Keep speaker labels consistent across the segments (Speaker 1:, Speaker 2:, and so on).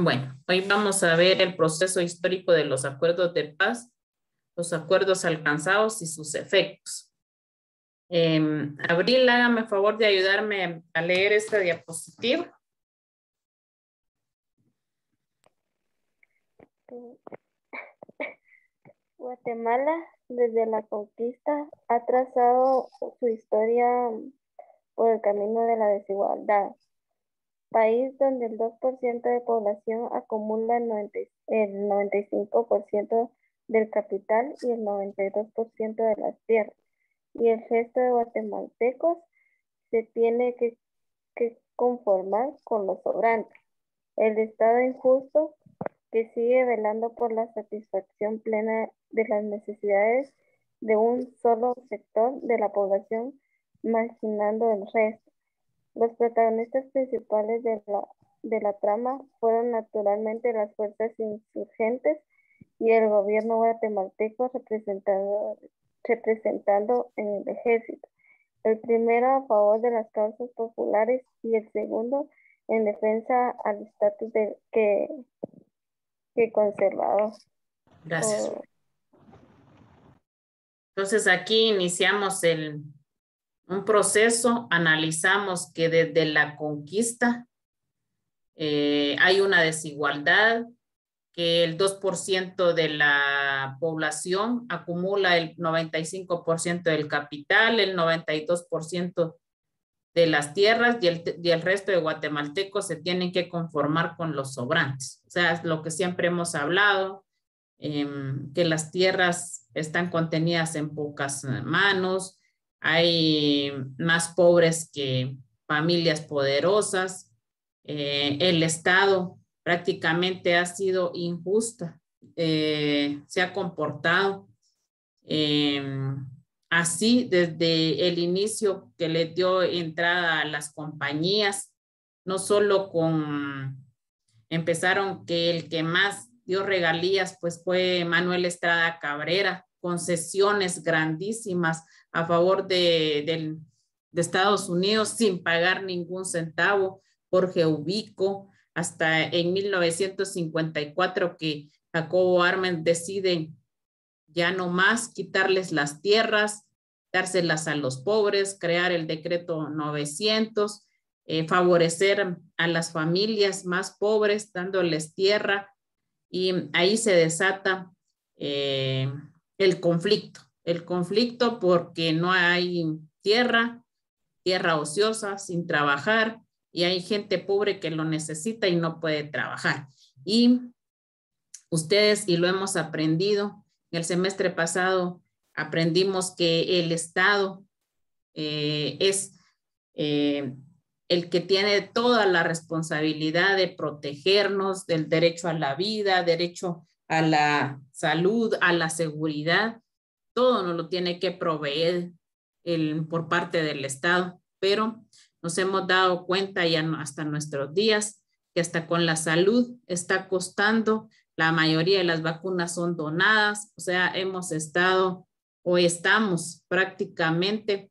Speaker 1: Bueno, hoy vamos a ver el proceso histórico de los acuerdos de paz, los acuerdos alcanzados y sus efectos. Abril, hágame favor de ayudarme a leer esta diapositiva.
Speaker 2: Guatemala, desde la conquista, ha trazado su historia por el camino de la desigualdad. País donde el 2% de población acumula el 95% del capital y el 92% de las tierras. Y el resto de guatemaltecos se tiene que conformar con los sobrantes. El Estado injusto que sigue velando por la satisfacción plena de las necesidades de un solo sector de la población, marginando el resto. Los protagonistas principales de la trama fueron naturalmente las fuerzas insurgentes y el gobierno guatemalteco representando en el ejército. El primero a favor de las causas populares y el segundo en defensa al estatus que conservador.
Speaker 1: Gracias. Entonces aquí iniciamos un proceso, analizamos que desde la conquista hay una desigualdad, que el 2% de la población acumula el 95% del capital, el 92% de las tierras y el resto de guatemaltecos se tienen que conformar con los sobrantes. O sea, es lo que siempre hemos hablado, que las tierras están contenidas en pocas manos, hay más pobres que familias poderosas, el Estado prácticamente ha sido injusta, se ha comportado así desde el inicio que le dio entrada a las compañías, no solo empezaron que el que más dio regalías pues fue Manuel Estrada Cabrera, concesiones grandísimas a favor de Estados Unidos sin pagar ningún centavo. Jorge Ubico, hasta en 1954 que Jacobo Armen decide ya no más quitarles las tierras, dárselas a los pobres, crear el decreto 900, favorecer a las familias más pobres dándoles tierra, y ahí se desata el conflicto porque no hay tierra ociosa sin trabajar, y hay gente pobre que lo necesita y no puede trabajar. Y ustedes, y lo hemos aprendido, en el semestre pasado aprendimos que el Estado es el que tiene toda la responsabilidad de protegernos del derecho a la vida, derecho a la salud, a la seguridad. Todo nos lo tiene que proveer por parte del Estado, pero nos hemos dado cuenta ya hasta nuestros días que hasta con la salud está costando. La mayoría de las vacunas son donadas, o sea, hemos estado o estamos prácticamente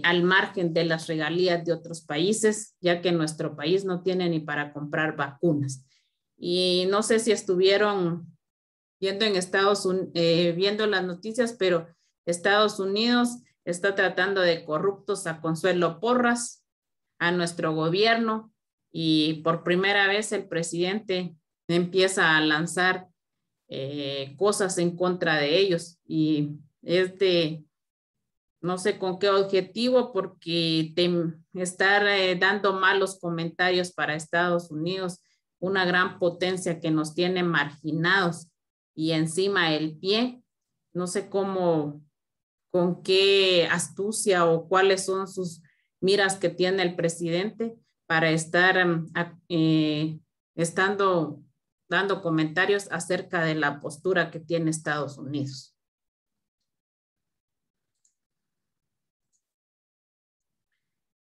Speaker 1: al margen de las regalías de otros países, ya que nuestro país no tiene ni para comprar vacunas. Y no sé si estuvieron viendo viendo las noticias, pero Estados Unidos está tratando de corruptos a Consuelo Porras, a nuestro gobierno, y por primera vez el presidente empieza a lanzar cosas en contra de ellos, y no sé con qué objetivo, porque estar dando malos comentarios para Estados Unidos, una gran potencia que nos tiene marginados y encima el pie. No sé con qué astucia o cuáles son sus miras que tiene el presidente para estar dando comentarios acerca de la postura que tiene Estados Unidos.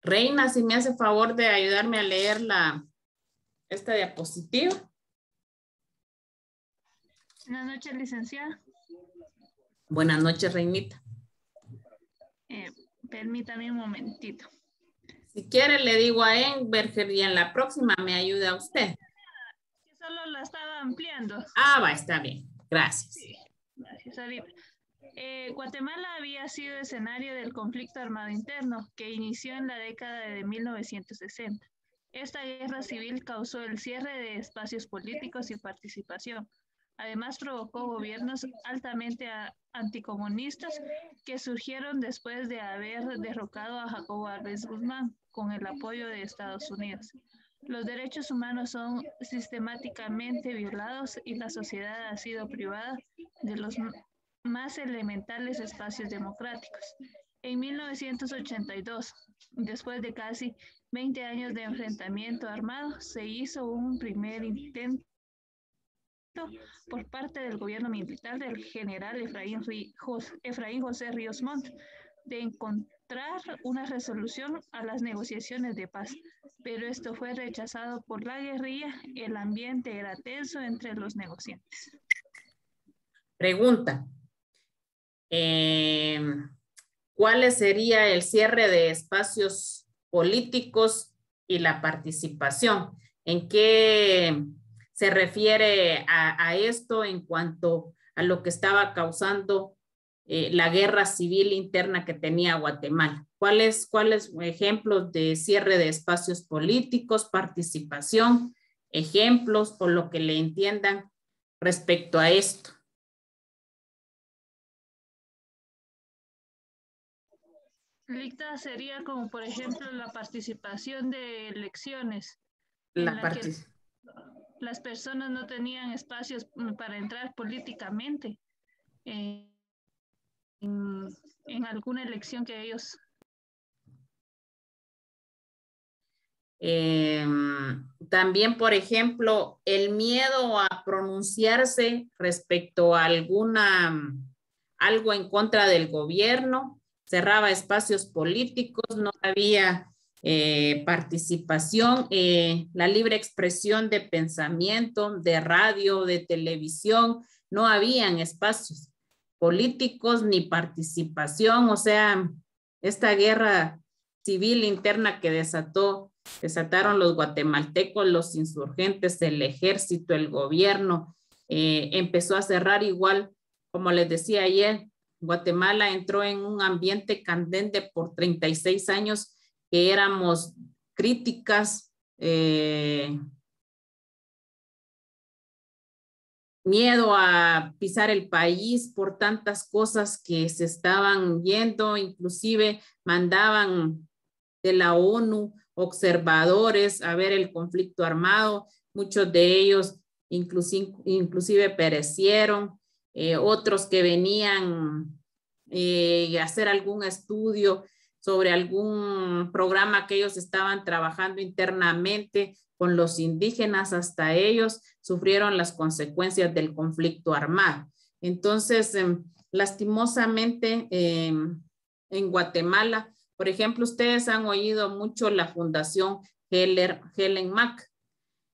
Speaker 1: Reina, si me hace favor de ayudarme a leer esta diapositiva.
Speaker 3: Buenas noches, licenciada.
Speaker 1: Buenas noches, Reinita.
Speaker 3: Permítame un momentito.
Speaker 1: Si quiere, le digo a Enberger y en la próxima me ayuda usted.
Speaker 3: solo la estaba ampliando.
Speaker 1: Ah, va, está bien. Gracias.
Speaker 3: Sí, gracias, Arita. Guatemala había sido escenario del conflicto armado interno que inició en la década de 1960. Esta guerra civil causó el cierre de espacios políticos y participación. Además, provocó gobiernos altamente anticomunistas que surgieron después de haber derrocado a Jacobo Arbenz Guzmán con el apoyo de Estados Unidos. Los derechos humanos son sistemáticamente violados y la sociedad ha sido privada de los más elementales espacios democráticos. En 1982, después de casi 20 años de enfrentamiento armado, se hizo un primer intento por parte del gobierno militar del general Efraín José Ríos Montt de encontrar una resolución a las negociaciones de paz, pero esto fue rechazado por la guerrilla. El ambiente era tenso entre los negociantes.
Speaker 1: Pregunta. ¿Cuál sería el cierre de espacios políticos y la participación? ¿En qué se refiere a esto en cuanto a lo que estaba causando la guerra civil interna que tenía Guatemala? ¿Cuáles ejemplos de cierre de espacios políticos, participación, ejemplos o lo que le entiendan respecto a esto?
Speaker 3: Licta sería como, por ejemplo, la participación de elecciones, en la que las personas no tenían espacios para entrar políticamente en alguna elección que ellos...
Speaker 1: También, por ejemplo, el miedo a pronunciarse respecto a algo en contra del gobierno, cerraba espacios políticos, no había participación, la libre expresión de pensamiento, de radio, de televisión, no habían espacios políticos ni participación. O sea, esta guerra civil interna que desataron los guatemaltecos, los insurgentes, el ejército, el gobierno, empezó a cerrar igual, como les decía ayer. Guatemala entró en un ambiente candente por 36 años que éramos críticas, miedo a pisar el país por tantas cosas que se estaban yendo, inclusive mandaban de la ONU observadores a ver el conflicto armado, muchos de ellos inclusive perecieron. Otros que venían a hacer algún estudio sobre algún programa que ellos estaban trabajando internamente con los indígenas, hasta ellos sufrieron las consecuencias del conflicto armado. Entonces, lastimosamente, en Guatemala, por ejemplo, ustedes han oído mucho la Fundación Helen Mack.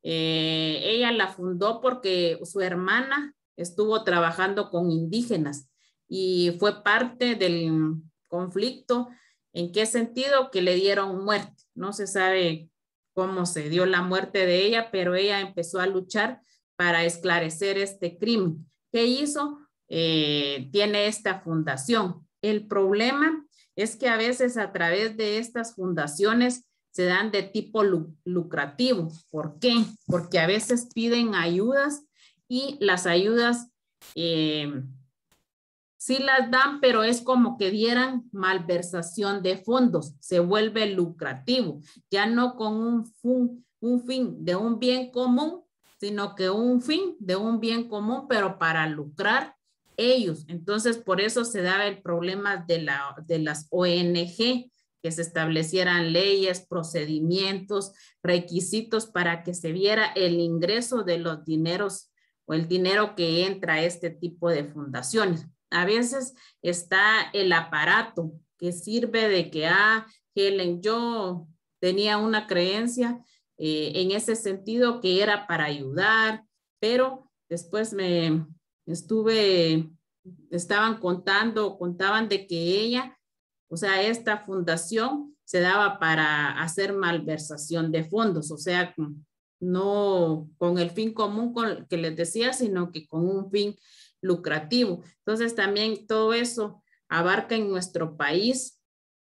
Speaker 1: Ella la fundó porque su hermana estuvo trabajando con indígenas y fue parte del conflicto. ¿En qué sentido? Que le dieron muerte. No se sabe cómo se dio la muerte de ella, pero ella empezó a luchar para esclarecer este crimen. ¿Qué hizo? Tiene esta fundación. El problema es que a veces a través de estas fundaciones se dan de tipo lucrativo. ¿Por qué? Porque a veces piden ayudas y las ayudas sí las dan, pero es como que dieran malversación de fondos. Se vuelve lucrativo, ya no con un fin de un bien común, sino que un fin de un bien común, pero para lucrar ellos. Entonces, por eso se daba el problema de las ONG, que se establecieran leyes, procedimientos, requisitos para que se viera el ingreso de los dineros o el dinero que entra a este tipo de fundaciones. A veces está el aparato que sirve de que, Helen, yo tenía una creencia en ese sentido que era para ayudar, pero después contaban de que ella, o sea, esta fundación se daba para hacer malversación de fondos, o sea, no con el fin común que les decía, sino que con un fin lucrativo. Entonces también todo eso abarca en nuestro país,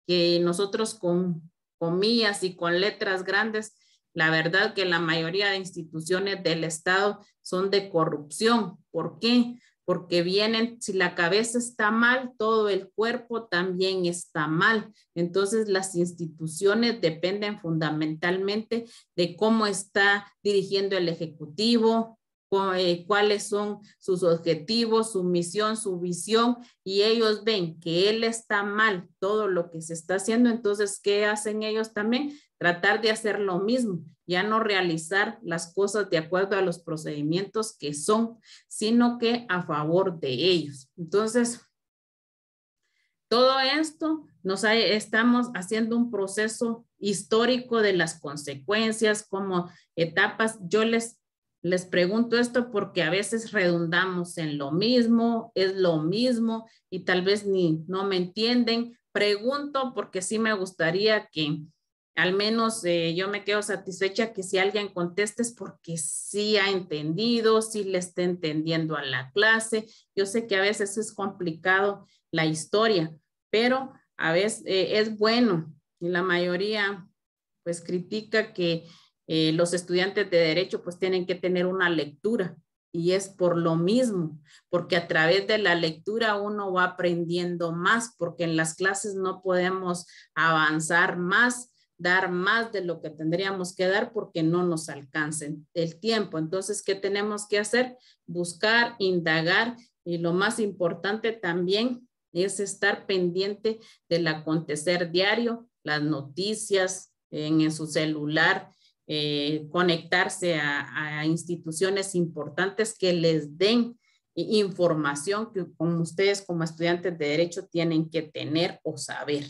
Speaker 1: que nosotros con comillas y con letras grandes, la verdad que la mayoría de instituciones del Estado son de corrupción. ¿Por qué? Porque vienen, si la cabeza está mal, todo el cuerpo también está mal. Entonces las instituciones dependen fundamentalmente de cómo está dirigiendo el Ejecutivo, cuáles son sus objetivos, su misión, su visión, y ellos ven que él está mal todo lo que se está haciendo. Entonces, ¿qué hacen ellos también? Tratar de hacer lo mismo, ya no realizar las cosas de acuerdo a los procedimientos que son, sino que a favor de ellos. Entonces, todo esto estamos haciendo un proceso histórico de las consecuencias como etapas. Yo les pregunto esto porque a veces redundamos en lo mismo, es lo mismo y tal vez no me entienden. Pregunto porque sí me gustaría que al menos yo me quedo satisfecha que si alguien contesta es porque sí ha entendido, sí le está entendiendo a la clase. Yo sé que a veces es complicado la historia, pero a veces es bueno, y la mayoría pues critica que los estudiantes de derecho pues tienen que tener una lectura, y es por lo mismo, porque a través de la lectura uno va aprendiendo más, porque en las clases no podemos avanzar más, dar más de lo que tendríamos que dar porque no nos alcanza el tiempo. Entonces, ¿qué tenemos que hacer? Buscar, indagar, y lo más importante también es estar pendiente del acontecer diario, las noticias en su celular, conectarse a instituciones importantes que les den información que como ustedes como estudiantes de derecho tienen que tener o saber.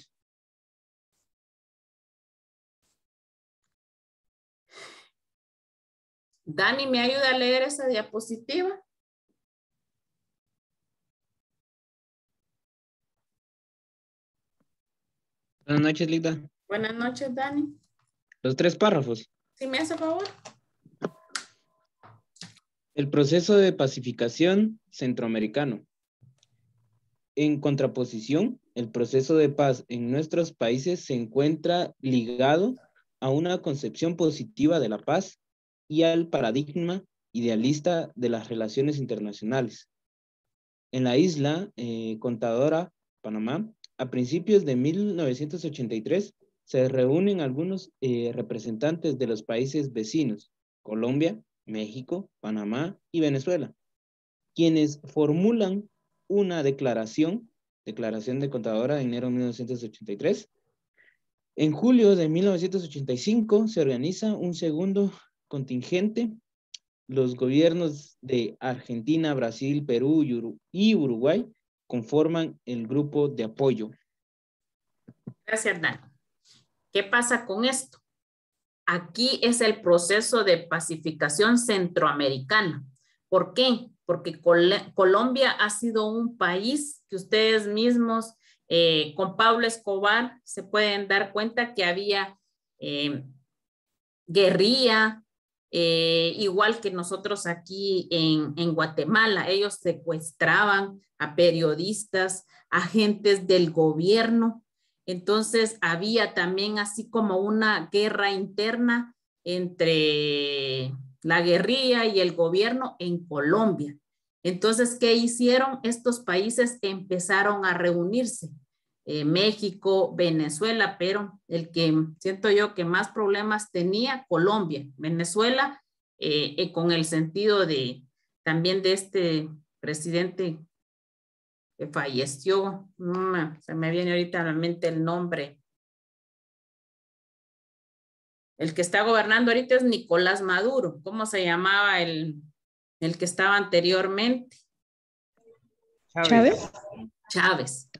Speaker 1: Dani, ¿me ayuda a leer esa diapositiva?
Speaker 4: Buenas noches, Lida.
Speaker 1: Buenas noches, Dani.
Speaker 4: Los 3 párrafos.
Speaker 1: ¿Sí me hace favor?
Speaker 4: El proceso de pacificación centroamericano. En contraposición, el proceso de paz en nuestros países se encuentra ligado a una concepción positiva de la paz y al paradigma idealista de las relaciones internacionales. En la isla Contadora, Panamá, a principios de 1983, se reúnen algunos representantes de los países vecinos, Colombia, México, Panamá y Venezuela, quienes formulan una declaración de Contadora de enero de 1983. En julio de 1985 se organiza un segundo contingente. Los gobiernos de Argentina, Brasil, Perú y Uruguay conforman el grupo de apoyo.
Speaker 1: Gracias, Dani. ¿Qué pasa con esto? Aquí es el proceso de pacificación centroamericana. ¿Por qué? Porque Colombia ha sido un país que ustedes mismos, con Pablo Escobar, se pueden dar cuenta que había guerrilla, igual que nosotros aquí en Guatemala. Ellos secuestraban a periodistas, agentes del gobierno. Entonces había también así como una guerra interna entre la guerrilla y el gobierno en Colombia. Entonces, ¿qué hicieron? Estos países empezaron a reunirse. México, Venezuela, pero el que siento yo que más problemas tenía Colombia, Venezuela, con el sentido de también de este presidente que falleció, se me viene ahorita a la mente el nombre. El que está gobernando ahorita es Nicolás Maduro. ¿Cómo se llamaba el que estaba anteriormente?
Speaker 4: Chávez.
Speaker 1: Chávez.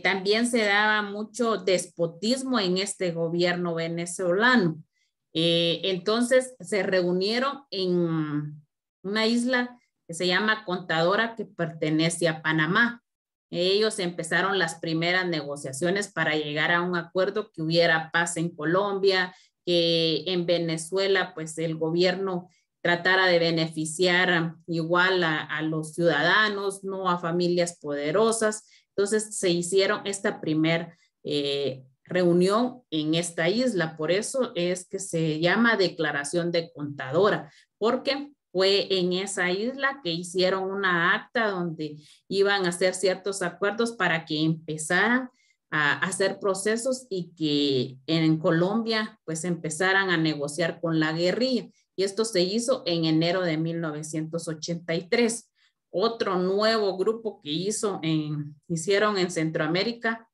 Speaker 1: También se daba mucho despotismo en este gobierno venezolano. Entonces se reunieron en una isla que se llama Contadora, que pertenece a Panamá. Ellos empezaron las primeras negociaciones para llegar a un acuerdo que hubiera paz en Colombia, que en Venezuela pues el gobierno tratara de beneficiar igual a los ciudadanos, no a familias poderosas. Entonces se hicieron esta primer reunión en esta isla, por eso es que se llama Declaración de Contadora, porque fue en esa isla que hicieron una acta donde iban a hacer ciertos acuerdos para que empezaran a hacer procesos y que en Colombia pues empezaran a negociar con la guerrilla. Y esto se hizo en enero de 1983. Otro nuevo grupo que hicieron en Centroamérica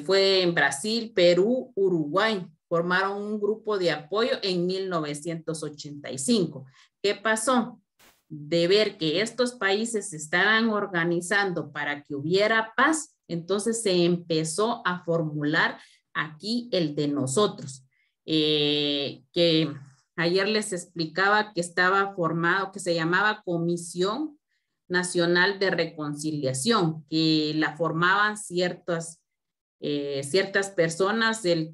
Speaker 1: fue en Brasil, Perú, Uruguay. Formaron un grupo de apoyo en 1985. ¿Qué pasó? De ver que estos países se estaban organizando para que hubiera paz, entonces se empezó a formular aquí el de nosotros, que ayer les explicaba que estaba formado, que se llamaba Comisión Nacional de Reconciliación, que la formaban ciertas personas, el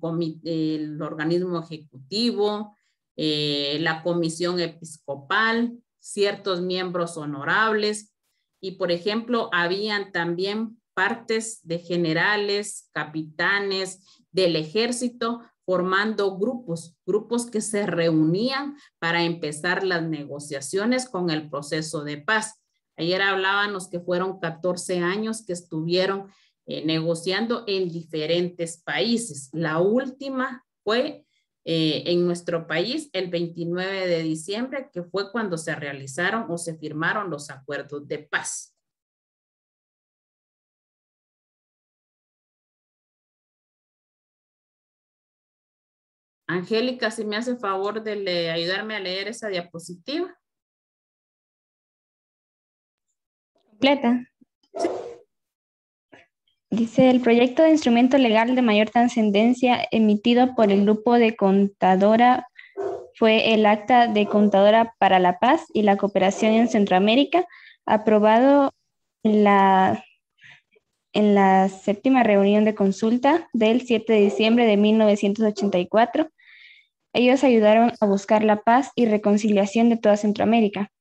Speaker 1: organismo ejecutivo, la comisión episcopal, ciertos miembros honorables, y por ejemplo, habían también partes de generales, capitanes del ejército, formando grupos que se reunían para empezar las negociaciones con el proceso de paz. Ayer hablábamos que fueron 14 años que estuvieron negociando en diferentes países. La última fue en nuestro país el 29 de diciembre, que fue cuando se realizaron o se firmaron los acuerdos de paz. Angélica, si me hace favor de ayudarme a leer esa diapositiva.
Speaker 5: Completa. Dice, el proyecto de instrumento legal de mayor trascendencia emitido por el Grupo de Contadora fue el Acta de Contadora para la Paz y la Cooperación en Centroamérica, aprobado en la 7ª reunión de consulta del 7 de diciembre de 1984. Ellos ayudaron a buscar la paz y reconciliación de toda Centroamérica.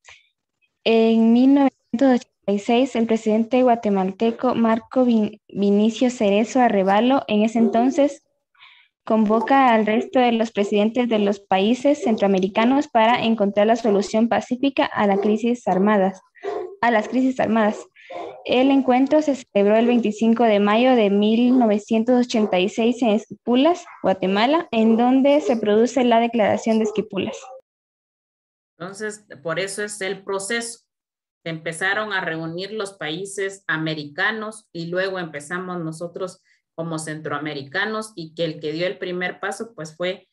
Speaker 5: En 1986, el presidente guatemalteco Marco Vinicio Cerezo Arévalo, en ese entonces, convoca al resto de los presidentes de los países centroamericanos para encontrar la solución pacífica a las crisis armadas. El encuentro se celebró el 25 de mayo de 1986 en Esquipulas, Guatemala, en donde se produce la Declaración de Esquipulas.
Speaker 1: Entonces, por eso es el proceso. Se empezaron a reunir los países americanos y luego empezamos nosotros como centroamericanos, y que el que dio el primer paso pues fue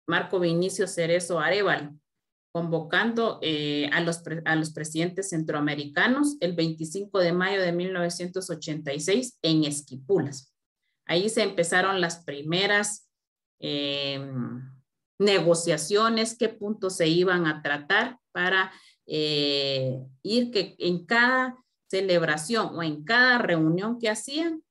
Speaker 1: Marco Vinicio Cerezo Arévalo, convocando a los presidentes centroamericanos el 25 de mayo de 1986 en Esquipulas. Ahí se empezaron las primeras negociaciones, qué puntos se iban a tratar para ir que en cada celebración o en cada reunión que hacían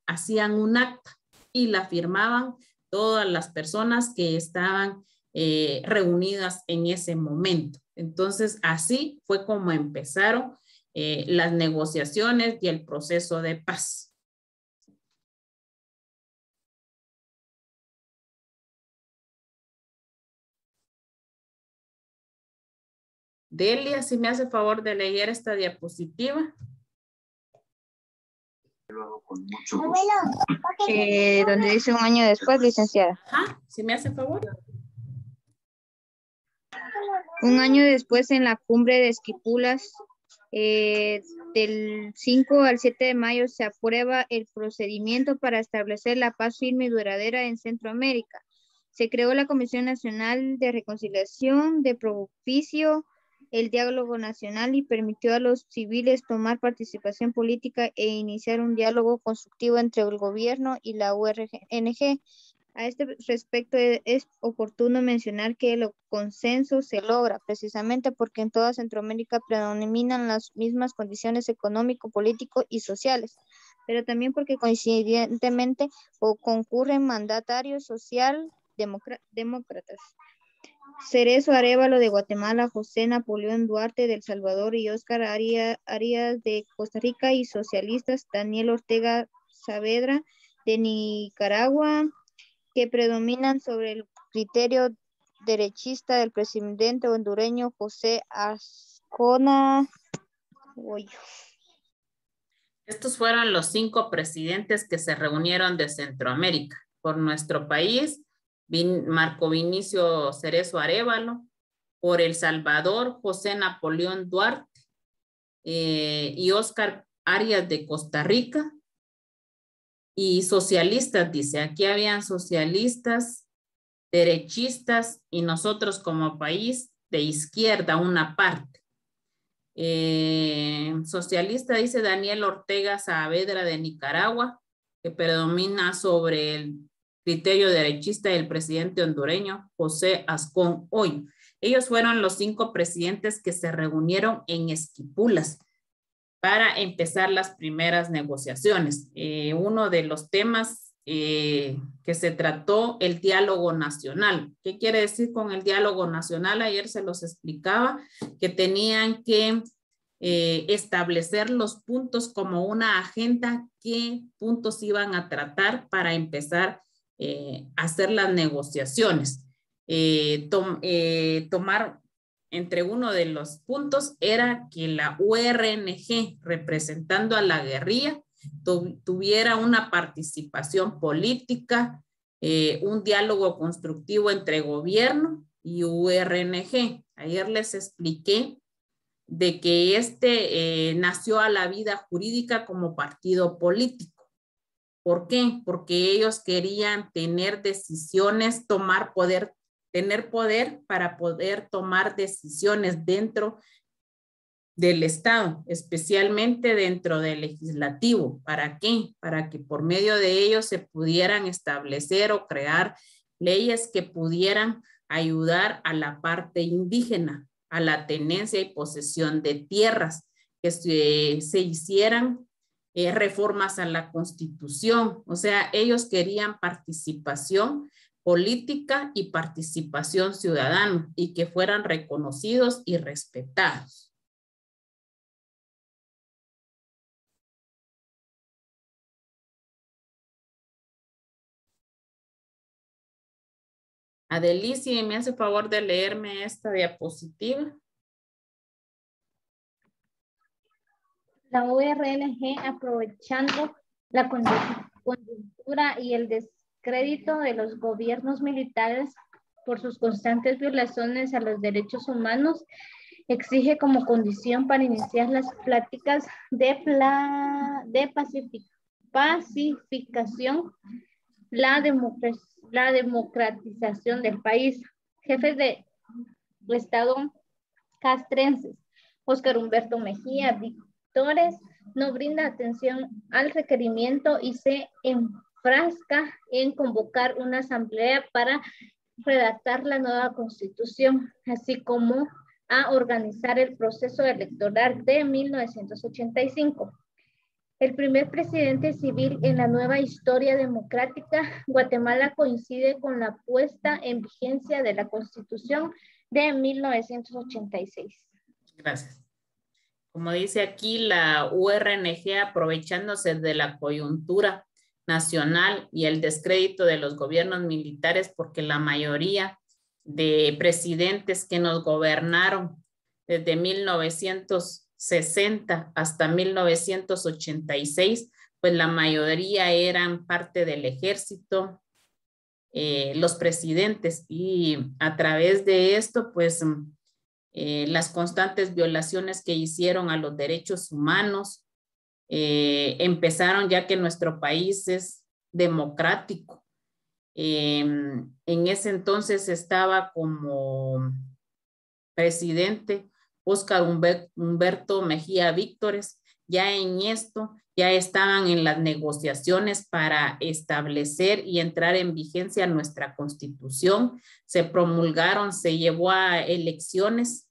Speaker 1: un acta y la firmaban todas las personas que estaban reunidas en ese momento. Entonces, así fue como empezaron las negociaciones y el proceso de paz. Delia, si me hace favor de leer esta diapositiva.
Speaker 5: Donde dice un año después, licenciada.
Speaker 1: Ajá, si me hace favor.
Speaker 6: Un año después, en la cumbre de Esquipulas, del 5 al 7 de mayo, se aprueba el procedimiento para establecer la paz firme y duradera en Centroamérica. Se creó la Comisión Nacional de Reconciliación, de propicio el diálogo nacional y permitió a los civiles tomar participación política e iniciar un diálogo constructivo entre el gobierno y la URNG. A este respecto es oportuno mencionar que el consenso se logra precisamente porque en toda Centroamérica predominan las mismas condiciones económico, político y sociales. pero también porque coincidentemente concurren mandatarios demócratas. Cerezo Arévalo de Guatemala, José Napoleón Duarte de El Salvador y Óscar Arias de Costa Rica, y socialistas Daniel Ortega Saavedra de Nicaragua, que predominan sobre el criterio derechista del presidente hondureño José Azcona Goyo.
Speaker 1: Estos fueron los 5 presidentes que se reunieron de Centroamérica. Por nuestro país, Marco Vinicio Cerezo Arévalo. Por El Salvador, José Napoleón Duarte y Óscar Arias de Costa Rica. Y socialistas, dice, aquí habían socialistas, derechistas y nosotros como país de izquierda, una parte. Socialista, dice Daniel Ortega Saavedra de Nicaragua, que predomina sobre el criterio derechista del presidente hondureño José Azcón Hoyo. Ellos fueron los 5 presidentes que se reunieron en Esquipulas para empezar las primeras negociaciones. Uno de los temas que se trató, el diálogo nacional. ¿Qué quiere decir con el diálogo nacional? Ayer se los explicaba, que tenían que establecer los puntos como una agenda, qué puntos iban a tratar para empezar a hacer las negociaciones. Tomar entre uno de los puntos era que la URNG, representando a la guerrilla, tuviera una participación política, un diálogo constructivo entre gobierno y URNG. Ayer les expliqué de que nació a la vida jurídica como partido político. ¿Por qué? Porque ellos querían tener decisiones, tener poder para poder tomar decisiones dentro del Estado, especialmente dentro del legislativo. ¿Para qué? Para que por medio de ellos se pudieran establecer o crear leyes que pudieran ayudar a la parte indígena, a la tenencia y posesión de tierras, que se hicieran reformas a la Constitución. O sea, ellos querían participación política y participación ciudadana y que fueran reconocidos y respetados. Adelicia, ¿me hace favor de leerme esta diapositiva?
Speaker 7: La URNG, aprovechando la coyuntura y el descrédito de los gobiernos militares por sus constantes violaciones a los derechos humanos, exige como condición para iniciar las pláticas de pacificación la democratización del país. Jefes de Estado castrenses, Óscar Humberto Mejía Víctores, no brinda atención al requerimiento y se enfrasca en convocar una asamblea para redactar la nueva constitución, así como a organizar el proceso electoral de 1985. El primer presidente civil en la nueva historia democrática, Guatemala coincide con la puesta en vigencia de la Constitución de 1986.
Speaker 1: Gracias. Como dice aquí, la URNG, aprovechándose de la coyuntura nacional y el descrédito de los gobiernos militares, porque la mayoría de presidentes que nos gobernaron desde 1960 hasta 1986, pues la mayoría eran parte del ejército, los presidentes, y a través de esto, pues las constantes violaciones que hicieron a los derechos humanos empezaron, ya que nuestro país es democrático. En ese entonces estaba como presidente Óscar Humberto Mejía Víctores. Ya en esto, ya estaban en las negociaciones para establecer y entrar en vigencia nuestra Constitución. Se promulgaron, se llevó a elecciones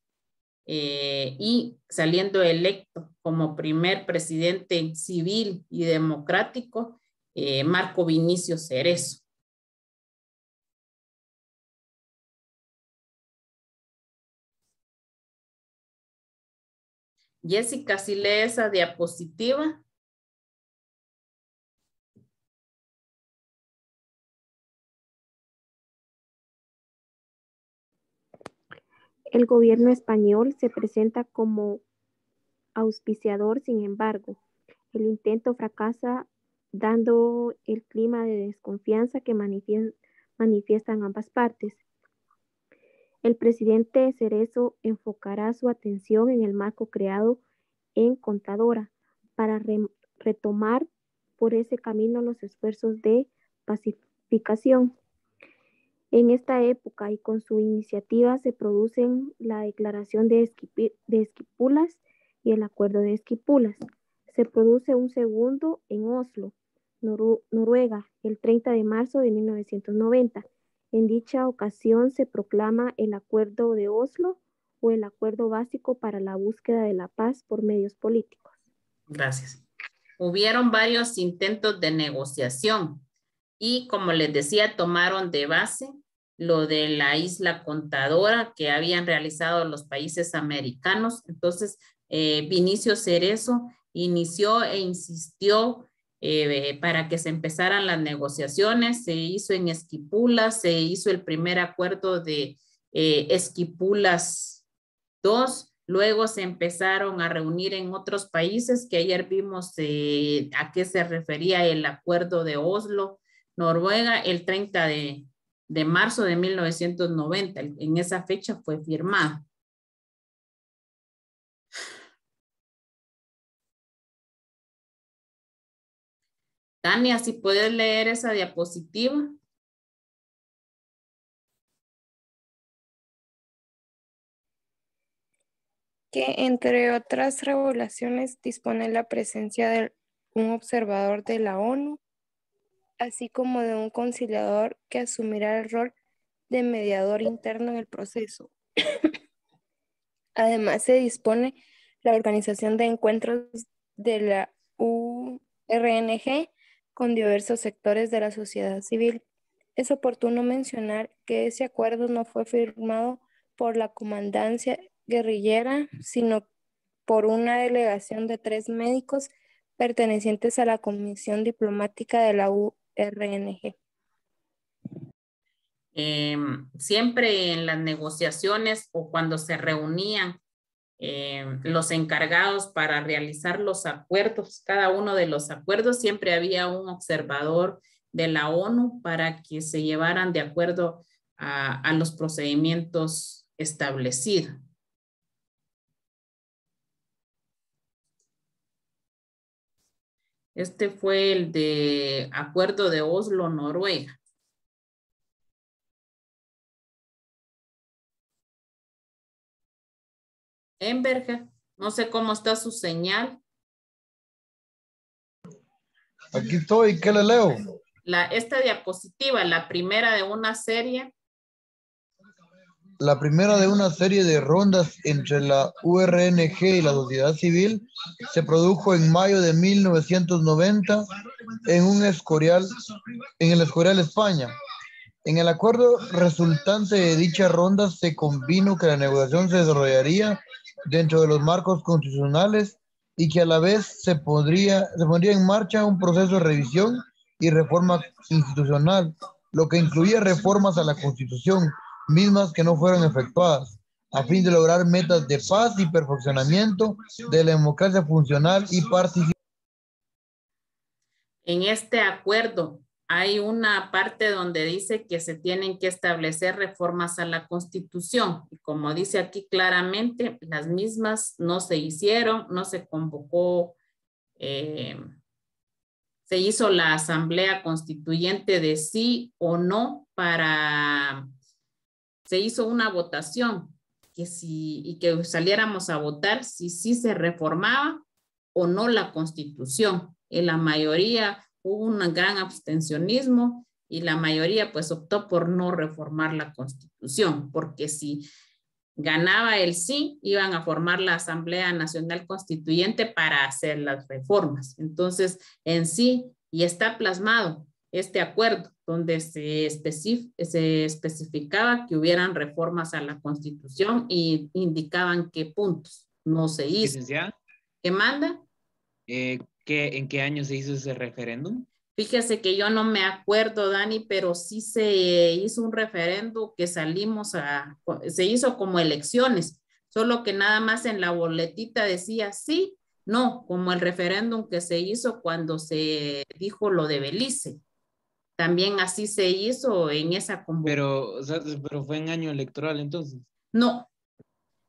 Speaker 1: y saliendo electo como primer presidente civil y democrático, Marco Vinicio Cerezo. Jessica, si lee esa diapositiva.
Speaker 8: El gobierno español se presenta como auspiciador, sin embargo. El intento fracasa dando el clima de desconfianza que manifiestan ambas partes. El presidente Cerezo enfocará su atención en el marco creado en Contadora para retomar por ese camino los esfuerzos de pacificación. En esta época y con su iniciativa se producen la Declaración de Esquipulas y el Acuerdo de Esquipulas. Se produce un segundo en Oslo, Noruega, el 30 de marzo de 1990. En dicha ocasión se proclama el Acuerdo de Oslo o el Acuerdo Básico para la Búsqueda de la Paz por Medios Políticos.
Speaker 1: Gracias. Hubieron varios intentos de negociación y, como les decía, tomaron de base lo de la isla Contadora que habían realizado los países americanos. Entonces, Vinicio Cerezo inició e insistió para que se empezaran las negociaciones. Se hizo en Esquipulas, se hizo el primer acuerdo de Esquipulas II. Luego se empezaron a reunir en otros países, que ayer vimos a qué se refería el acuerdo de Oslo, Noruega, el 30 de marzo de 1990. En esa fecha fue firmado. Tania, si puedes leer esa diapositiva.
Speaker 9: Que entre otras regulaciones dispone la presencia de un observador de la ONU, así como de un conciliador que asumirá el rol de mediador interno en el proceso. Además, se dispone la organización de encuentros de la URNG con diversos sectores de la sociedad civil. Es oportuno mencionar que ese acuerdo no fue firmado por la comandancia guerrillera, sino por una delegación de 3 médicos pertenecientes a la Comisión Diplomática de la URNG.
Speaker 1: Siempre en las negociaciones o cuando se reunían los encargados para realizar los acuerdos, cada uno de los acuerdos, siempre había un observador de la ONU para que se llevaran de acuerdo a los procedimientos establecidos. Este fue el de Acuerdo de Oslo, Noruega. Enberger, no sé cómo está su señal.
Speaker 10: Aquí estoy, ¿qué le leo?
Speaker 1: Esta diapositiva, la primera de una serie.
Speaker 10: La primera de una serie de rondas entre la URNG y la sociedad civil se produjo en mayo de 1990 en el Escorial, España. En el acuerdo resultante de dicha ronda se convino que la negociación se desarrollaría dentro de los marcos constitucionales y que a la vez se pondría en marcha un proceso de revisión y reforma institucional, lo que incluía reformas a la Constitución, mismas que no fueron efectuadas, a fin de lograr metas de paz y perfeccionamiento de la democracia funcional y participativa.
Speaker 1: En este acuerdo hay una parte donde dice que se tienen que establecer reformas a la Constitución. Y como dice aquí claramente, las mismas no se hicieron, no se convocó, se hizo la Asamblea Constituyente de sí o no se hizo una votación y que saliéramos a votar si sí se reformaba o no la Constitución. En la mayoría hubo un gran abstencionismo y la mayoría pues optó por no reformar la Constitución, porque si ganaba el sí, iban a formar la Asamblea Nacional Constituyente para hacer las reformas. Entonces, en sí, y está plasmado este acuerdo donde se especificaba que hubieran reformas a la Constitución y indicaban qué puntos no se hizo.
Speaker 4: Licenciada,
Speaker 1: ¿Qué manda?
Speaker 4: ¿en qué año se hizo ese referéndum?
Speaker 1: Fíjese que yo no me acuerdo, Dani, pero sí se hizo un referéndum que se hizo como elecciones, solo que nada más en la boletita decía sí, no, como el referéndum que se hizo cuando se dijo lo de Belice. También así se hizo en esa convocatoria.
Speaker 4: Pero fue en año electoral entonces.
Speaker 1: No,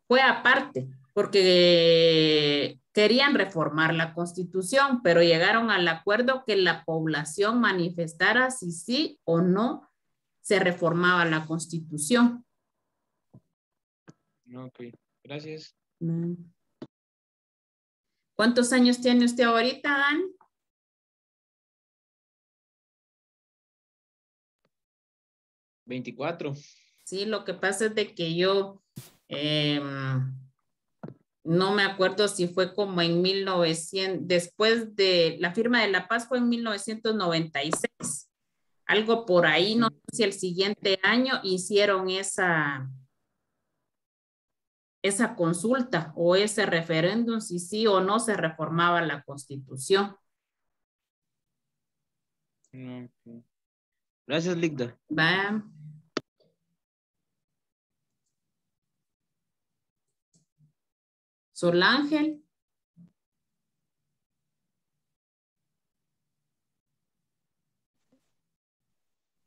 Speaker 1: fue aparte, porque querían reformar la Constitución, pero llegaron al acuerdo que la población manifestara si sí o no se reformaba la Constitución.
Speaker 4: Ok, gracias.
Speaker 1: ¿Cuántos años tiene usted ahorita, Dan?
Speaker 4: ¿24?
Speaker 1: Sí, lo que pasa es de que yo no me acuerdo si fue como en 1900, después de la firma de la paz fue en 1996. Algo por ahí, no sé si el siguiente año hicieron esa consulta o ese referéndum, si sí o no se reformaba la Constitución.
Speaker 4: Okay. Gracias, Ligda.
Speaker 1: Va. Solángel.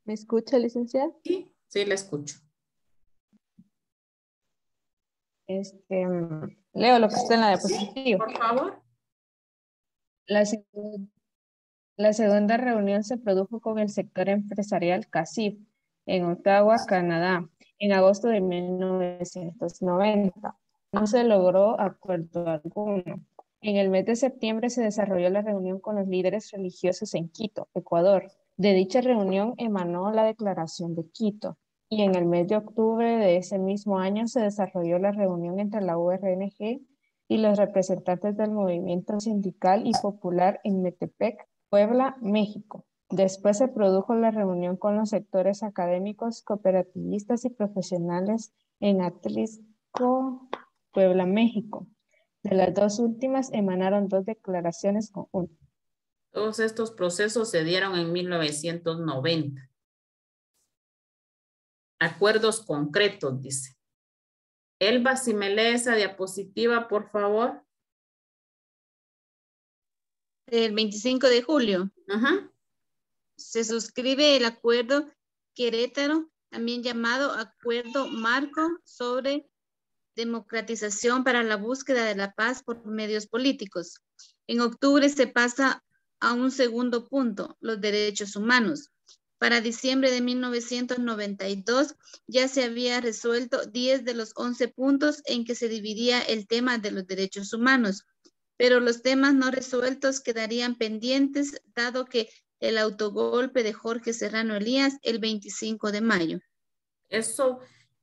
Speaker 11: ¿Me escucha, licenciada?
Speaker 1: Sí, sí, la escucho.
Speaker 11: Leo lo que está en la diapositiva.
Speaker 1: Por favor.
Speaker 11: La segunda reunión se produjo con el sector empresarial CACIF en Ottawa, Canadá, en agosto de 1990. No se logró acuerdo alguno. En el mes de septiembre se desarrolló la reunión con los líderes religiosos en Quito, Ecuador. De dicha reunión emanó la Declaración de Quito. Y en el mes de octubre de ese mismo año se desarrolló la reunión entre la URNG y los representantes del movimiento sindical y popular en Metepec, Puebla, México. Después se produjo la reunión con los sectores académicos, cooperativistas y profesionales en Atlisco, Puebla, México. De las dos últimas emanaron 2 declaraciones conjuntas.
Speaker 1: Todos estos procesos se dieron en 1990. Acuerdos concretos, dice. Elba, si me lee esa diapositiva, por favor.
Speaker 6: El 25 de julio. Se suscribe el acuerdo Querétaro, también llamado Acuerdo Marco sobre Democratización para la Búsqueda de la Paz por Medios Políticos. En octubre se pasa a un segundo punto, los derechos humanos. Para diciembre de 1992 ya se había resuelto 10 de los 11 puntos en que se dividía el tema de los derechos humanos, pero los temas no resueltos quedarían pendientes dado que el autogolpe de Jorge Serrano Elías el 25 de mayo.
Speaker 1: Eso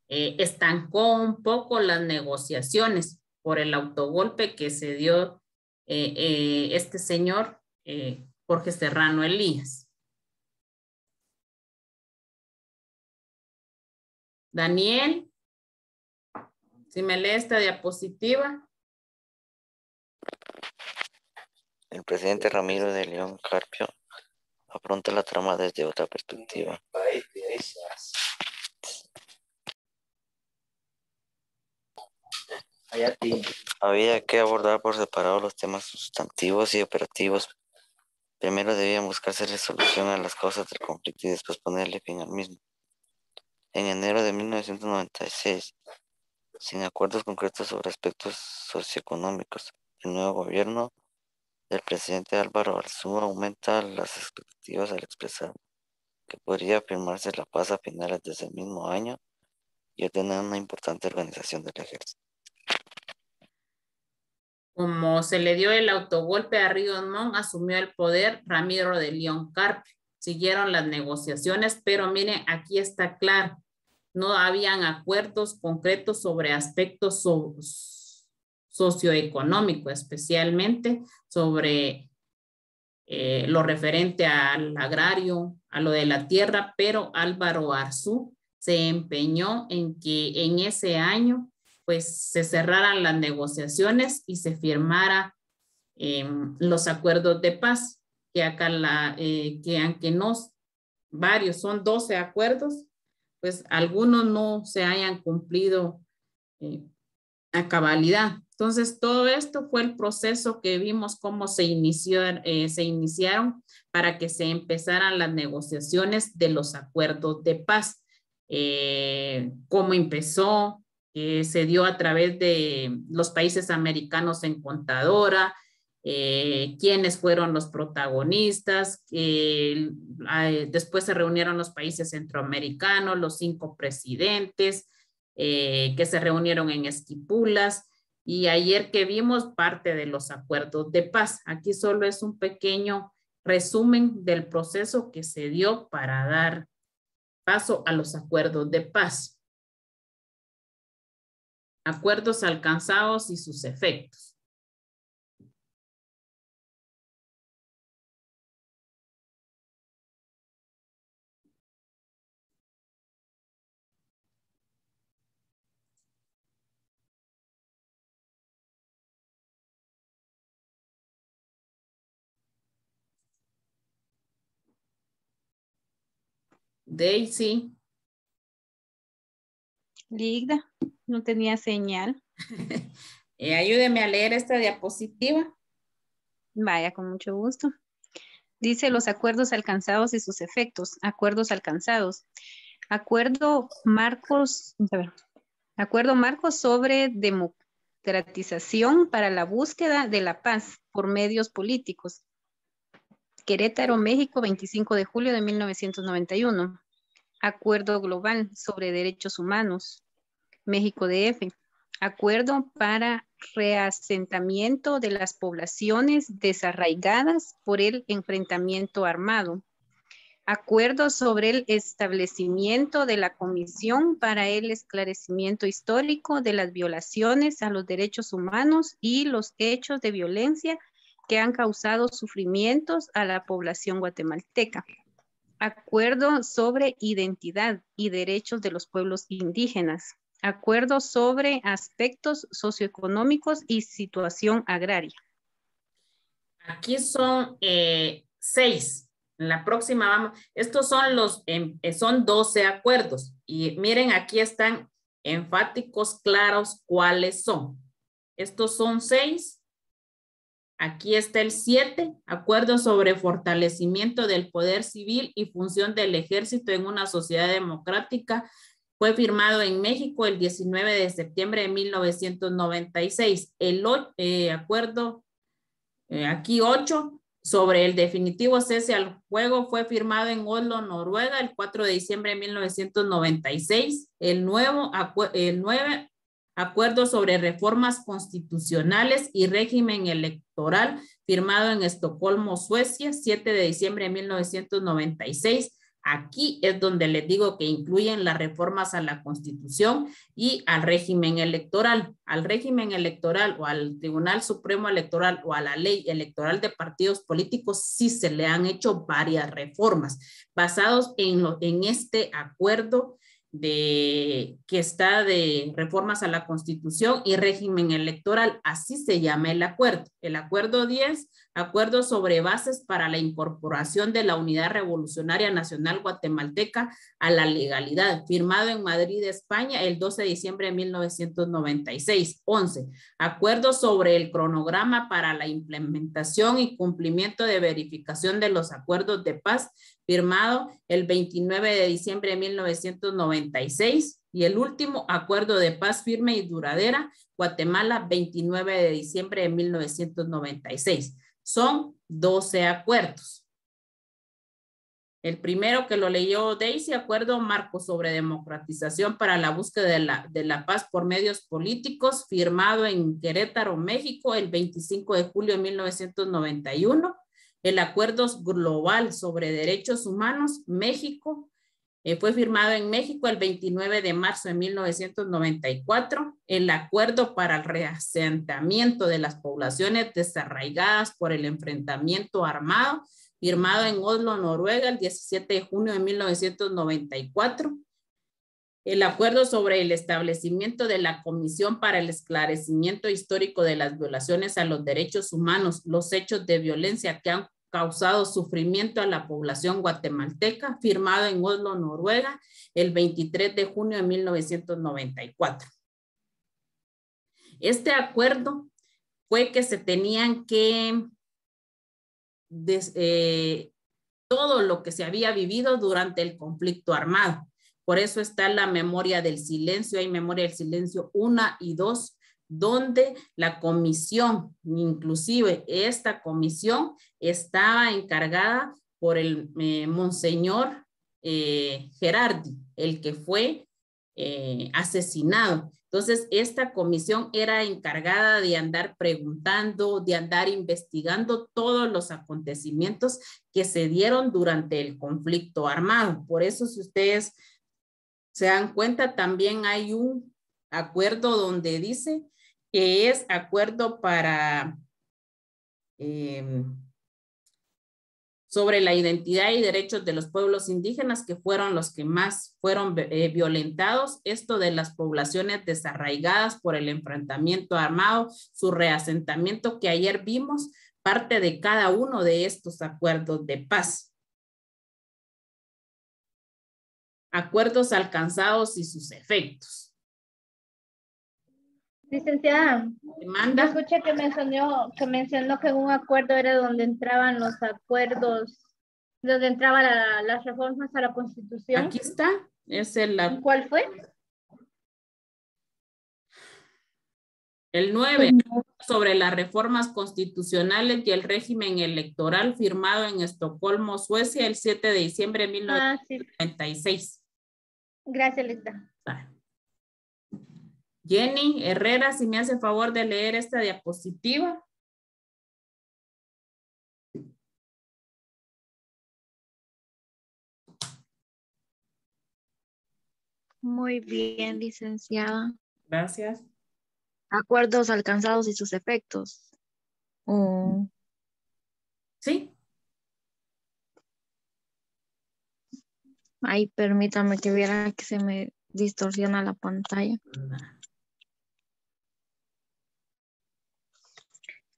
Speaker 1: estancó un poco las negociaciones por el autogolpe que se dio este señor Jorge Serrano Elías. Daniel, si me lee esta diapositiva.
Speaker 12: El presidente Ramiro de León Carpio afronta la trama desde otra perspectiva. Había que abordar por separado los temas sustantivos y operativos. Primero debían buscarse resolución a las causas del conflicto y después ponerle fin al mismo. En enero de 1996, sin acuerdos concretos sobre aspectos socioeconómicos, el nuevo gobierno del presidente Álvaro Arzúa aumenta las expectativas al expresar que podría firmarse la paz a finales de ese mismo año y ordenar una importante organización del ejército.
Speaker 1: Como se le dio el autogolpe a Ríos Montt, asumió el poder Ramiro de León Carpio. Siguieron las negociaciones, pero miren, aquí está claro, no habían acuerdos concretos sobre aspectos socioeconómicos, especialmente sobre lo referente al agrario, a lo de la tierra, pero Álvaro Arzú se empeñó en que en ese año pues se cerraran las negociaciones y se firmara los acuerdos de paz, que acá que aunque no varios, son 12 acuerdos, pues algunos no se hayan cumplido a cabalidad. Entonces, todo esto fue el proceso que vimos cómo se iniciaron para que se empezaran las negociaciones de los acuerdos de paz. Cómo empezó, se dio a través de los países americanos en contadora, quiénes fueron los protagonistas, después se reunieron los países centroamericanos, los 5 presidentes, que se reunieron en Esquipulas, y ayer que vimos parte de los acuerdos de paz. Aquí solo es un pequeño resumen del proceso que se dio para dar paso a los acuerdos de paz. Acuerdos alcanzados y sus efectos. Daisy.
Speaker 13: Ligda, no tenía señal.
Speaker 1: Ayúdeme a leer esta diapositiva.
Speaker 13: Vaya, con mucho gusto. Dice los acuerdos alcanzados y sus efectos. Acuerdos alcanzados. Acuerdo marcos sobre democratización para la búsqueda de la paz por medios políticos. Querétaro, México, 25 de julio de 1991. Acuerdo global sobre derechos humanos. México DF. Acuerdo para reasentamiento de las poblaciones desarraigadas por el enfrentamiento armado. Acuerdo sobre el establecimiento de la Comisión para el Esclarecimiento Histórico de las violaciones a los derechos humanos y los hechos de violencia que han causado sufrimientos a la población guatemalteca. Acuerdo sobre identidad y derechos de los pueblos indígenas. Acuerdo sobre aspectos socioeconómicos y situación agraria.
Speaker 1: Aquí son 6. En la próxima vamos. Estos son son 12 acuerdos. Y miren, aquí están enfáticos, claros, cuáles son. Estos son 6. Aquí está el 7, acuerdo sobre fortalecimiento del poder civil y función del ejército en una sociedad democrática. Fue firmado en México el 19 de septiembre de 1996. El acuerdo, aquí 8, sobre el definitivo cese al fuego fue firmado en Oslo, Noruega, el 4 de diciembre de 1996. El 9, acuerdo sobre reformas constitucionales y régimen electoral, firmado en Estocolmo, Suecia, 7 de diciembre de 1996. Aquí es donde les digo que incluyen las reformas a la Constitución y al régimen electoral. Al régimen electoral o al Tribunal Supremo Electoral o a la ley electoral de partidos políticos sí se le han hecho varias reformas basados en este acuerdo que está de reformas a la Constitución y régimen electoral, así se llama el acuerdo. El acuerdo 10, acuerdo sobre bases para la incorporación de la Unidad Revolucionaria Nacional Guatemalteca a la legalidad, firmado en Madrid, España, el 12 de diciembre de 1996. 11, acuerdo sobre el cronograma para la implementación y cumplimiento de verificación de los acuerdos de paz, firmado el 29 de diciembre de 1996, y el último acuerdo de paz firme y duradera, Guatemala, 29 de diciembre de 1996. Son 12 acuerdos. El primero que lo leyó Daisy, acuerdo marco sobre democratización para la búsqueda de la paz por medios políticos, firmado en Querétaro, México, el 25 de julio de 1991. El acuerdo global sobre derechos humanos, México, Fue firmado en México el 29 de marzo de 1994 el acuerdo para el reasentamiento de las poblaciones desarraigadas por el enfrentamiento armado, firmado en Oslo, Noruega, el 17 de junio de 1994. El acuerdo sobre el establecimiento de la Comisión para el Esclarecimiento Histórico de las Violaciones a los Derechos Humanos, los hechos de violencia que han causado sufrimiento a la población guatemalteca, firmado en Oslo, Noruega, el 23 de junio de 1994. Este acuerdo fue que se tenían que todo lo que se había vivido durante el conflicto armado. Por eso está la memoria del silencio, hay memoria del silencio 1 y 2, donde la comisión, inclusive esta comisión, estaba encargada por el monseñor Gerardi, el que fue asesinado. Entonces, esta comisión era encargada de andar preguntando, de andar investigando todos los acontecimientos que se dieron durante el conflicto armado. Por eso, si ustedes se dan cuenta, también hay un acuerdo donde dice que es acuerdo para sobre la identidad y derechos de los pueblos indígenas, que fueron los que más fueron violentados, esto de las poblaciones desarraigadas por el enfrentamiento armado, su reasentamiento, que ayer vimos parte de cada uno de estos acuerdos de paz. Acuerdos alcanzados y sus efectos.
Speaker 7: Licenciada,
Speaker 1: ¿Demanda?
Speaker 7: yo escuché que mencionó que en un acuerdo era donde entraban los acuerdos, donde entraban las reformas a la Constitución.
Speaker 1: Aquí está, es el...
Speaker 7: ¿Cuál fue?
Speaker 1: El 9, sobre las reformas constitucionales y el régimen electoral, firmado en Estocolmo, Suecia, el 7 de diciembre de 1996.
Speaker 7: Sí. Gracias, Lista.
Speaker 1: Jenny Herrera, si me hace favor de leer esta diapositiva.
Speaker 14: Muy bien, licenciada.
Speaker 1: Gracias.
Speaker 14: Acuerdos alcanzados y sus efectos.
Speaker 1: Sí.
Speaker 14: Ay, permítame que viera que se me distorsiona la pantalla.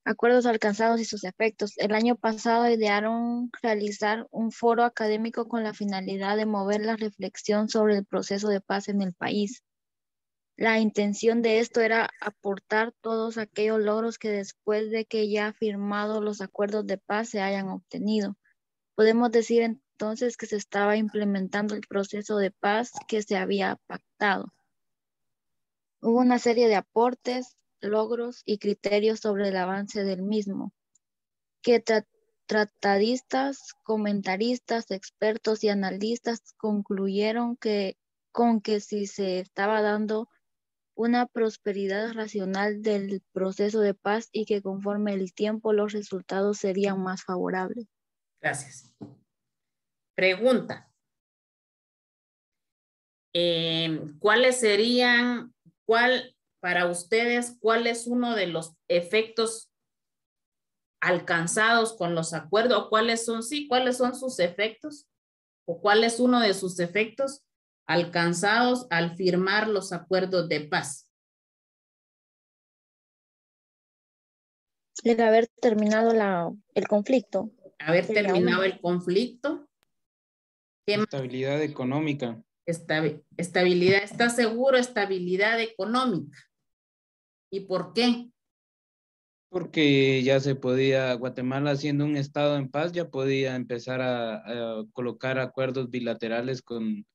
Speaker 14: Acuerdos alcanzados y sus efectos. El año pasado idearon realizar un foro académico con la finalidad de mover la reflexión sobre el proceso de paz en el país. La intención de esto era aportar todos aquellos logros que después de que ya firmados los acuerdos de paz se hayan obtenido. Podemos decir entonces que se estaba implementando el proceso de paz que se había pactado. Hubo una serie de aportes, logros y criterios sobre el avance del mismo, que tratadistas, comentaristas, expertos y analistas concluyeron con que si se estaba dando una prosperidad racional del proceso de paz y que conforme el tiempo los resultados serían más favorables.
Speaker 1: Gracias. Pregunta. ¿Cuáles serían, para ustedes, cuál es uno de los efectos alcanzados con los acuerdos? ¿Cuáles son sus efectos? ¿O cuál es uno de sus efectos alcanzados al firmar los acuerdos de paz?
Speaker 14: El haber terminado el conflicto.
Speaker 1: Haber terminado el conflicto.
Speaker 4: Estabilidad económica.
Speaker 1: Estabilidad, ¿está seguro? Estabilidad económica. ¿Y por qué?
Speaker 4: Porque ya se podía, Guatemala siendo un estado en paz, ya podía empezar a colocar acuerdos bilaterales con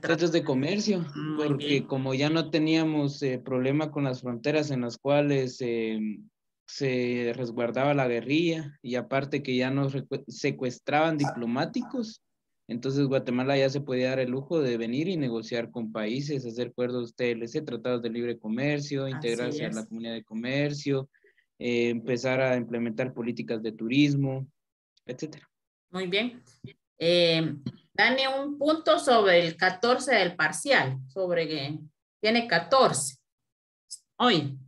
Speaker 4: tratos de comercio, porque como ya no teníamos problema con las fronteras en las cuales se resguardaba la guerrilla, y aparte que ya nos secuestraban diplomáticos, entonces Guatemala ya se podía dar el lujo de venir y negociar con países, hacer acuerdos TLC, tratados de libre comercio, integrarse a la comunidad de comercio, empezar a implementar políticas de turismo, etcétera.
Speaker 1: Muy bien. Dani un punto sobre el 14 del parcial, sobre que tiene 14. Hoy.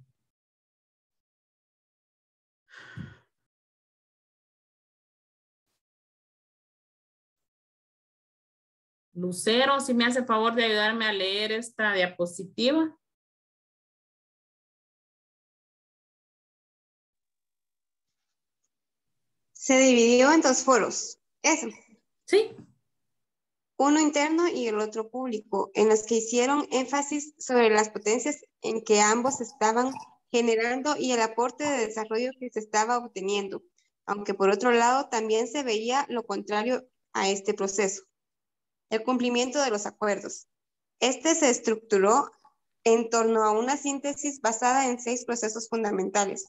Speaker 1: Lucero, si me hace favor de ayudarme a leer esta diapositiva.
Speaker 15: Se dividió en dos foros. Eso.
Speaker 1: Sí.
Speaker 15: Uno interno y el otro público, en los que hicieron énfasis sobre las potencias en que ambos estaban generando y el aporte de desarrollo que se estaba obteniendo, aunque por otro lado también se veía lo contrario a este proceso, el cumplimiento de los acuerdos. Este se estructuró en torno a una síntesis basada en 6 procesos fundamentales.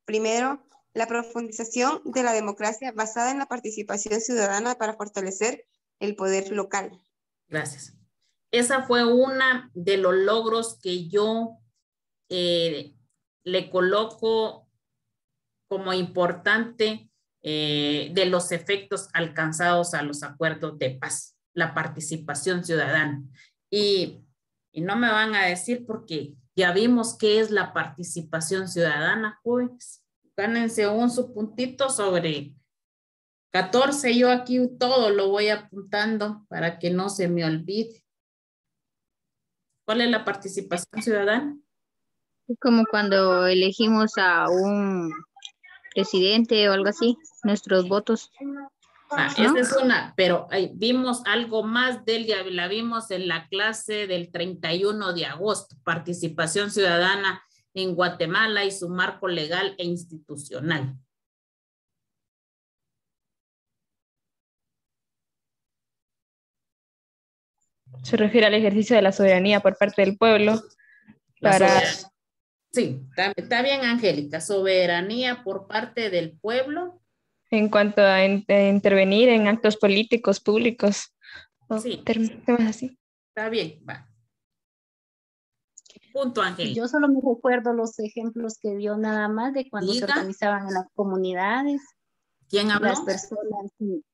Speaker 15: Primero, la profundización de la democracia basada en la participación ciudadana para fortalecer el poder local.
Speaker 1: Gracias. Esa fue una de los logros que yo le coloco como importante de los efectos alcanzados a los acuerdos de paz, la participación ciudadana. Y no me van a decir porque ya vimos qué es la participación ciudadana, jóvenes. Gánense su puntito sobre 14. Yo aquí todo lo voy apuntando para que no se me olvide. ¿Cuál es la participación ciudadana?
Speaker 6: Como cuando elegimos a un presidente o algo así, nuestros votos.
Speaker 1: Esa es una, pero vimos algo más de ella, la vimos en la clase del 31 de agosto, participación ciudadana en Guatemala y su marco legal e institucional.
Speaker 11: Se refiere al ejercicio de la soberanía por parte del pueblo para...
Speaker 1: Sí, está bien, Angélica. Soberanía por parte del pueblo.
Speaker 11: En cuanto a intervenir en actos políticos públicos.
Speaker 1: Sí.
Speaker 11: Temas así.
Speaker 1: Está bien, va. Punto, Angélica.
Speaker 7: Yo solo me recuerdo los ejemplos que dio nada más de cuando se organizaban en las comunidades.
Speaker 1: ¿Quién habló?
Speaker 7: Las personas.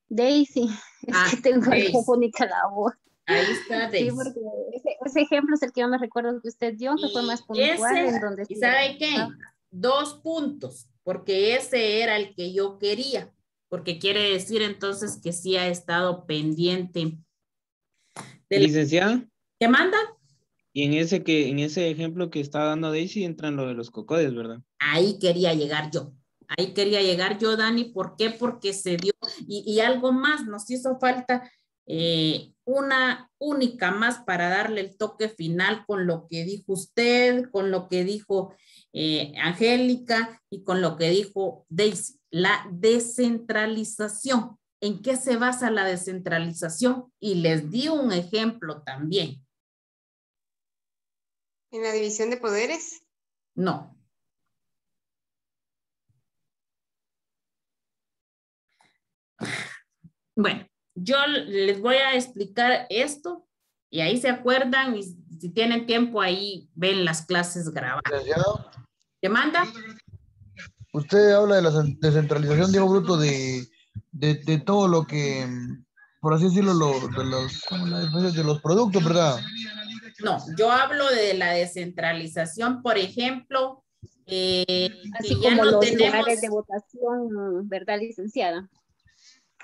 Speaker 7: Daisy. Es que tengo alfabónica la voz.
Speaker 1: Ahí está Daisy.
Speaker 7: Sí, porque ese ejemplo es el que yo me recuerdo que usted dio, que fue más puntual.
Speaker 1: ¿Y sabe qué? 2 puntos, porque ese era el que yo quería, porque quiere decir entonces que sí ha estado pendiente.
Speaker 4: Licenciada.
Speaker 1: ¿Qué manda?
Speaker 4: Y en ese ejemplo que está dando Daisy entran lo de los cocodes, ¿verdad?
Speaker 1: Ahí quería llegar yo. Ahí quería llegar yo, Dani. ¿Por qué? Porque se dio, y algo más, nos hizo falta una única más para darle el toque final con lo que dijo usted, con lo que dijo Angélica y con lo que dijo Daisy. La descentralización. ¿En qué se basa la descentralización? Y les di un ejemplo también.
Speaker 15: ¿En la división de poderes?
Speaker 1: No. Bueno, yo les voy a explicar esto y ahí se acuerdan y si tienen tiempo ahí ven las clases grabadas. ¿Qué manda?
Speaker 10: Usted habla de la descentralización, Diego Bruto, de todo lo que, por así decirlo, de los productos, ¿verdad?
Speaker 1: No, yo hablo de la descentralización, por ejemplo,
Speaker 7: así
Speaker 1: que ya
Speaker 7: como
Speaker 1: no
Speaker 7: los
Speaker 1: tenemos
Speaker 7: lugares de votación, ¿verdad, licenciada?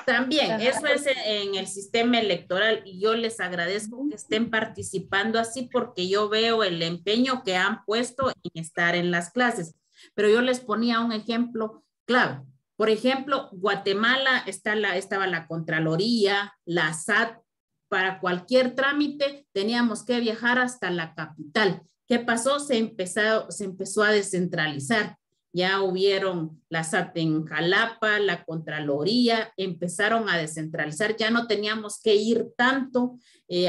Speaker 1: También, eso es en el sistema electoral y yo les agradezco que estén participando así porque yo veo el empeño que han puesto en estar en las clases. Pero yo les ponía un ejemplo claro. Por ejemplo, Guatemala estaba la Contraloría, la SAT. Para cualquier trámite teníamos que viajar hasta la capital. ¿Qué pasó? Se empezó a descentralizar. Ya hubieron la SAT en Jalapa, la Contraloría, empezaron a descentralizar. Ya no teníamos que ir tanto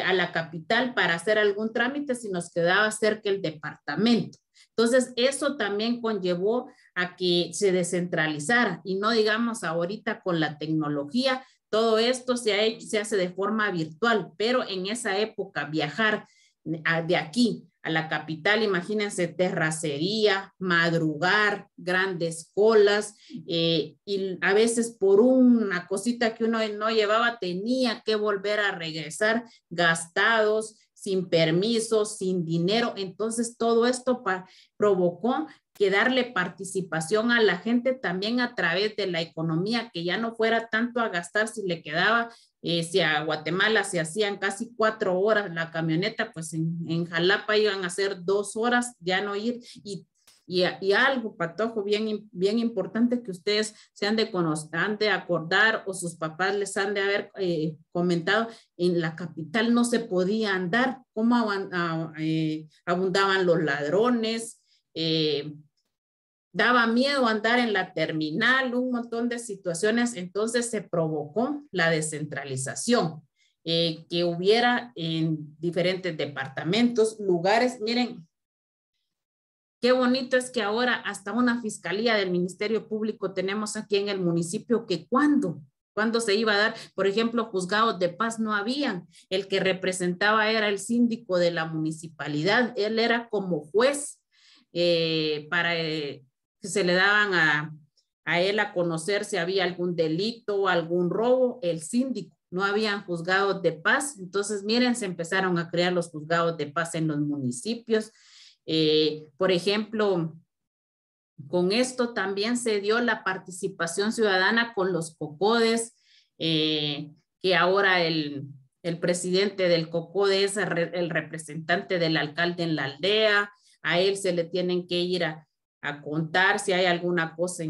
Speaker 1: a la capital para hacer algún trámite si nos quedaba cerca el departamento. Entonces, eso también conllevó a que se descentralizara y no digamos ahorita con la tecnología, todo esto se hace de forma virtual, pero en esa época viajar de aquí a la capital, imagínense, terracería, madrugar, grandes colas, y a veces por una cosita que uno no llevaba tenía que volver a regresar gastados, sin permiso, sin dinero. Entonces todo esto provocó que darle participación a la gente también a través de la economía, que ya no fuera tanto a gastar si le quedaba, si a Guatemala se hacían casi 4 horas la camioneta, pues en Jalapa iban a ser 2 horas, ya no ir. Y algo, Patojo, bien importante que ustedes se han de acordar o sus papás les han de haber comentado, en la capital no se podía andar, cómo abundaban los ladrones, daba miedo andar en la terminal, un montón de situaciones. Entonces se provocó la descentralización, que hubiera en diferentes departamentos, lugares. Miren, qué bonito es que ahora hasta una fiscalía del Ministerio Público tenemos aquí en el municipio, que ¿cuándo se iba a dar? Por ejemplo, juzgados de paz no habían. El que representaba era el síndico de la municipalidad. Él era como juez para que se le daban a él a conocer si había algún delito o algún robo, el síndico. No habían juzgados de paz. Entonces, miren, se empezaron a crear los juzgados de paz en los municipios. Por ejemplo, con esto también se dio la participación ciudadana con los COCODES, que ahora el presidente del COCODE es el representante del alcalde en la aldea. A él se le tienen que ir a contar si hay alguna cosa,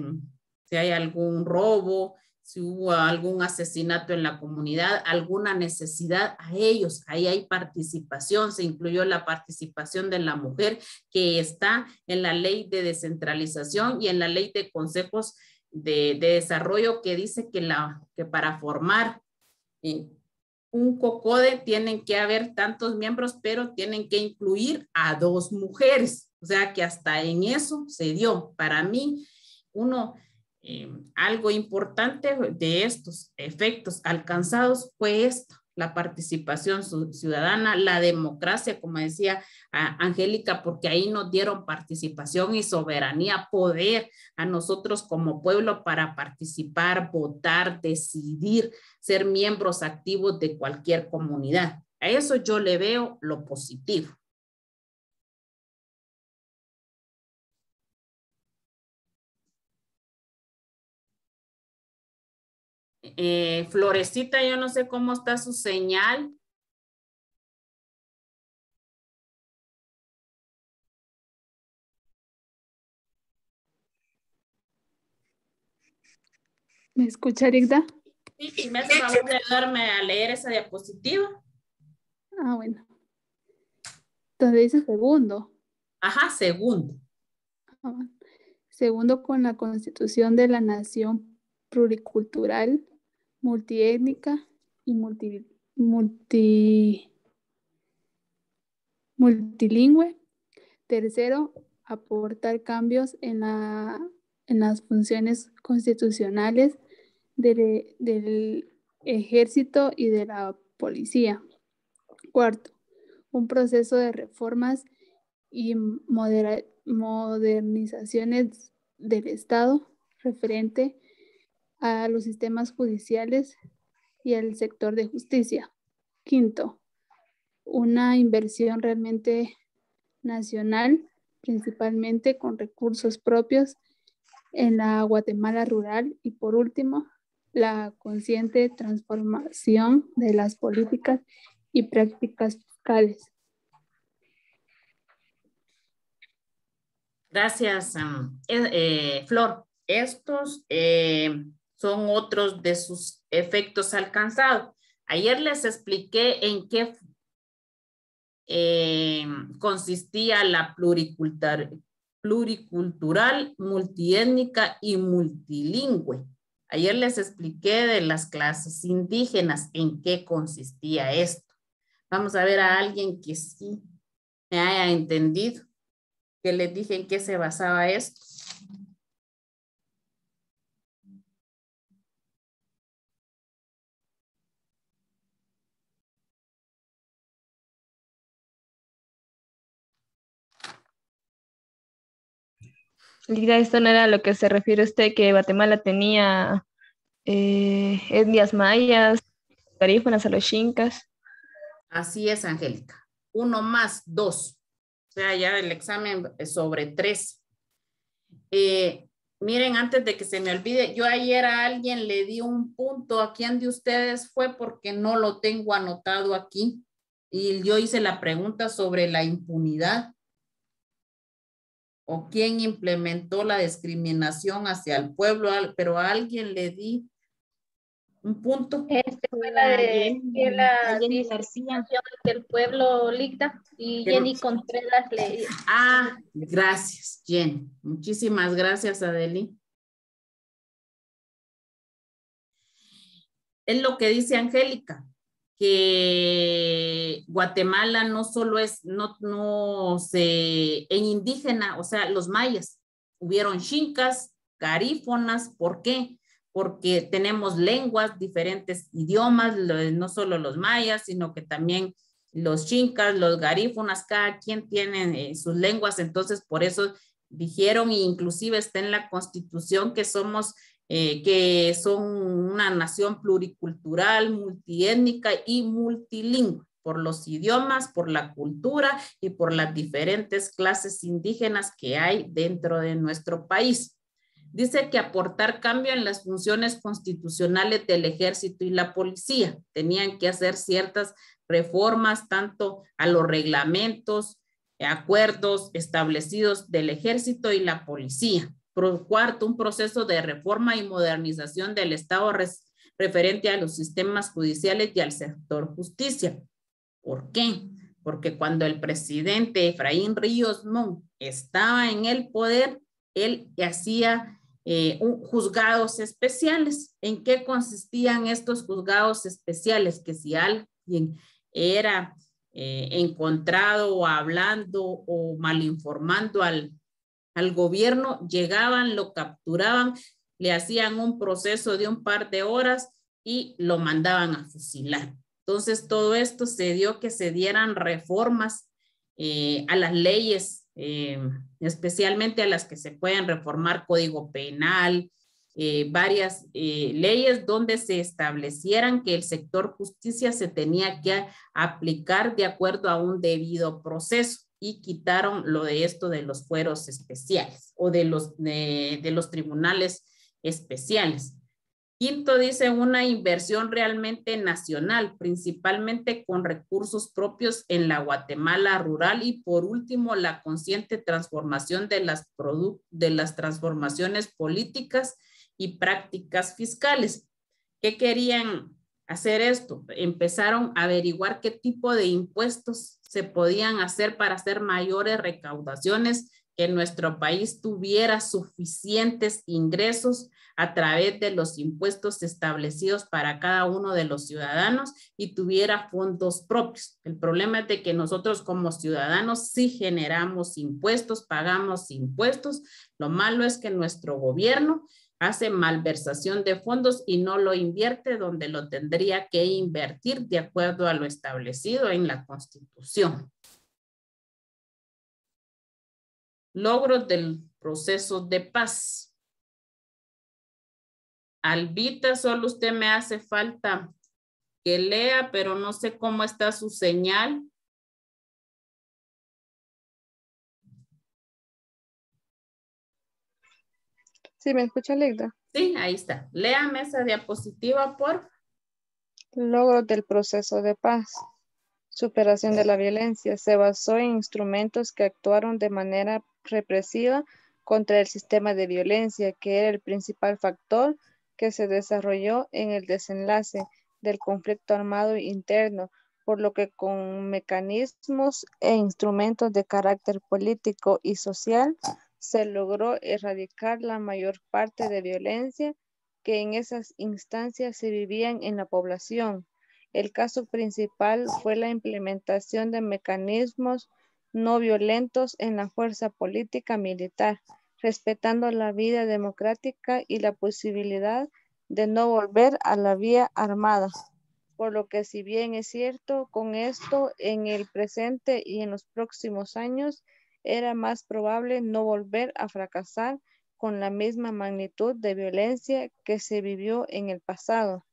Speaker 1: si hay algún robo, si hubo algún asesinato en la comunidad, alguna necesidad, a ellos. Ahí hay participación, se incluyó la participación de la mujer, que está en la ley de descentralización y en la ley de consejos de desarrollo, que dice que para formar un COCODE tienen que haber tantos miembros, pero tienen que incluir a 2 mujeres. O sea que hasta en eso se dio. Para mí, algo importante de estos efectos alcanzados fue esto: la participación ciudadana, la democracia, como decía Angélica, porque ahí nos dieron participación y soberanía, poder a nosotros como pueblo para participar, votar, decidir, ser miembros activos de cualquier comunidad. A eso yo le veo lo positivo. Florecita, yo no sé cómo está su señal.
Speaker 16: ¿Me escucha, Rigda?
Speaker 1: Sí, si me hace favor de ayudarme a leer esa diapositiva.
Speaker 16: Ah, bueno. Entonces dice segundo.
Speaker 1: Ajá, segundo.
Speaker 16: Segundo, con la Constitución de la Nación pluricultural, multiétnica y multilingüe. Tercero, aportar cambios en las funciones constitucionales del ejército y de la policía. Cuarto, un proceso de reformas y modernizaciones del Estado referente a los sistemas judiciales y al sector de justicia. Quinto, una inversión realmente nacional, principalmente con recursos propios en la Guatemala rural. Y por último, la consciente transformación de las políticas y prácticas fiscales.
Speaker 1: Gracias, Flor. Estos son otros de sus efectos alcanzados. Ayer les expliqué en qué consistía la pluricultural, multiétnica y multilingüe. Ayer les expliqué de las clases indígenas en qué consistía esto. Vamos a ver a alguien que sí me haya entendido, que les dije en qué se basaba esto.
Speaker 5: Liga, esto no era a lo que se refiere usted, que Guatemala tenía etnias mayas, garífunas, aloxincas.
Speaker 1: Así es, Angélica. 1 más 2. O sea, ya el examen sobre 3. Miren, antes de que se me olvide, yo ayer a alguien le di un punto. ¿A quién de ustedes fue? Porque no lo tengo anotado aquí. Y yo hice la pregunta sobre la impunidad. ¿O quién implementó la discriminación hacia el pueblo? Pero a alguien le di un punto.
Speaker 7: Fue la de la
Speaker 13: Jenny García.
Speaker 7: del pueblo Ligda y Jenny Contreras le.
Speaker 1: Ah, gracias, Jenny. Muchísimas gracias, Adeli. Es lo que dice Angélica, que Guatemala no solo es, en indígena, o sea, los mayas, hubieron xincas, garífonas, ¿por qué? Porque tenemos lenguas, diferentes idiomas, no solo los mayas, sino que también los xincas, los garífonas, cada quien tiene sus lenguas, entonces por eso dijeron, e inclusive está en la Constitución que somos que son una nación pluricultural, multiétnica y multilingüe, por los idiomas, por la cultura y por las diferentes clases indígenas que hay dentro de nuestro país. Dice que aportar cambio en las funciones constitucionales del ejército y la policía. Tenían que hacer ciertas reformas tanto a los reglamentos, acuerdos establecidos del ejército y la policía. Cuarto, un proceso de reforma y modernización del Estado referente a los sistemas judiciales y al sector justicia. ¿Por qué? Porque cuando el presidente Efraín Ríos Montt estaba en el poder, él hacía juzgados especiales. ¿En qué consistían estos juzgados especiales? Que si alguien era encontrado o hablando o malinformando al gobierno, llegaban, lo capturaban, le hacían un proceso de un par de horas y lo mandaban a fusilar. Entonces, todo esto se dio que se dieran reformas a las leyes, especialmente a las que se pueden reformar Código Penal, varias leyes donde se establecieran que el sector justicia se tenía que aplicar de acuerdo a un debido proceso. Y quitaron lo de esto de los fueros especiales o de los tribunales especiales. Quinto, dice una inversión realmente nacional, principalmente con recursos propios en la Guatemala rural. Y por último, la consciente transformación de las transformaciones políticas y prácticas fiscales. ¿Qué querían hacer esto? Empezaron a averiguar qué tipo de impuestos se podían hacer para hacer mayores recaudaciones, que nuestro país tuviera suficientes ingresos a través de los impuestos establecidos para cada uno de los ciudadanos y tuviera fondos propios. El problema es de que nosotros como ciudadanos sí generamos impuestos, pagamos impuestos. Lo malo es que nuestro gobierno hace malversación de fondos y no lo invierte donde lo tendría que invertir de acuerdo a lo establecido en la Constitución. Logros del proceso de paz. Albita, solo usted me hace falta que lea, pero no sé cómo está su señal.
Speaker 11: ¿Sí me escucha, Ligda?
Speaker 1: Sí, ahí está. Léame esa diapositiva, por.
Speaker 11: Logros del proceso de paz. Superación de la violencia. Se basó en instrumentos que actuaron de manera represiva contra el sistema de violencia, que era el principal factor que se desarrolló en el desenlace del conflicto armado interno, por lo que con mecanismos e instrumentos de carácter político y social se logró erradicar la mayor parte de violencia que en esas instancias se vivían en la población. El caso principal fue la implementación de mecanismos no violentos en la fuerza política militar, respetando la vida democrática y la posibilidad de no volver a la vía armada. Por lo que, si bien es cierto, con esto en el presente y en los próximos años, era más probable no volver a fracasar con la misma magnitud de violencia que se vivió en el pasado.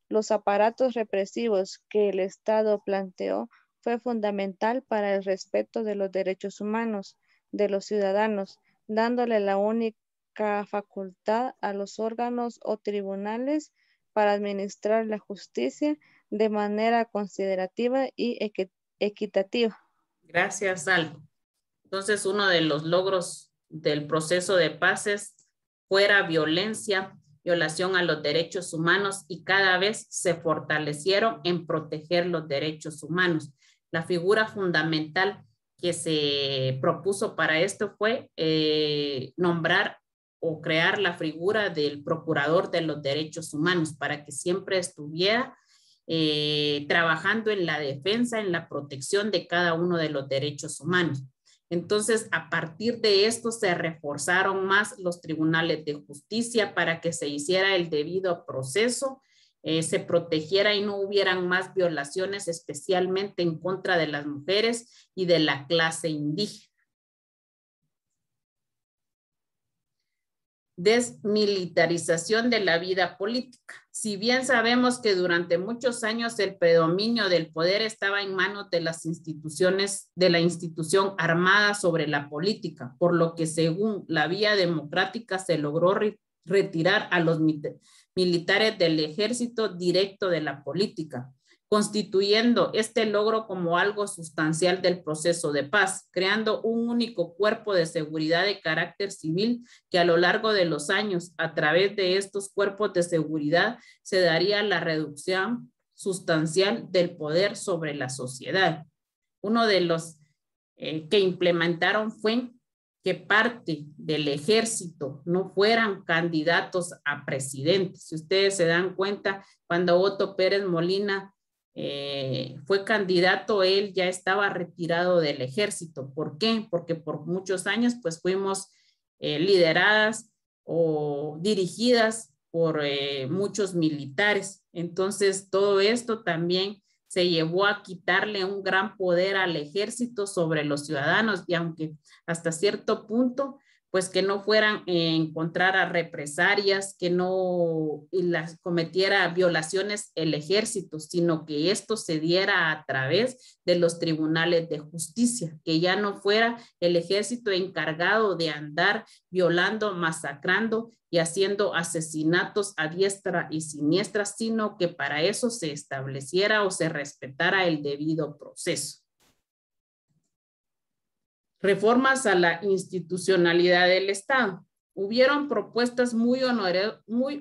Speaker 11: Los aparatos represivos que el Estado planteó fue fundamental para el respeto de los derechos humanos de los ciudadanos, dándole la única facultad a los órganos o tribunales para administrar la justicia de manera considerativa y equitativa.
Speaker 1: Gracias, Aldo. Entonces, uno de los logros del proceso de paz es fuera violencia, violación a los derechos humanos, y cada vez se fortalecieron en proteger los derechos humanos. La figura fundamental que se propuso para esto fue nombrar o crear la figura del procurador de los derechos humanos para que siempre estuviera trabajando en la defensa, en la protección de cada uno de los derechos humanos. Entonces, a partir de esto se reforzaron más los tribunales de justicia para que se hiciera el debido proceso, se protegiera y no hubieran más violaciones, especialmente en contra de las mujeres y de la clase indígena. Desmilitarización de la vida política. Si bien sabemos que durante muchos años el predominio del poder estaba en manos de las instituciones, de la institución armada sobre la política, por lo que según la vía democrática se logró retirar a los militares del ejército directo de la política, constituyendo este logro como algo sustancial del proceso de paz, creando un único cuerpo de seguridad de carácter civil que a lo largo de los años, a través de estos cuerpos de seguridad, se daría la reducción sustancial del poder sobre la sociedad. Uno de los que implementaron fue que parte del ejército no fueran candidatos a presidente. Si ustedes se dan cuenta, cuando Otto Pérez Molina fue candidato, él ya estaba retirado del ejército. ¿Por qué? Porque por muchos años pues fuimos lideradas o dirigidas por muchos militares. Entonces todo esto también se llevó a quitarle un gran poder al ejército sobre los ciudadanos, y aunque hasta cierto punto pues que no fueran a encontrar a represalias, que no las cometiera violaciones el ejército, sino que esto se diera a través de los tribunales de justicia, que ya no fuera el ejército encargado de andar violando, masacrando y haciendo asesinatos a diestra y siniestra, sino que para eso se estableciera o se respetara el debido proceso. Reformas a la institucionalidad del Estado. Hubieron propuestas muy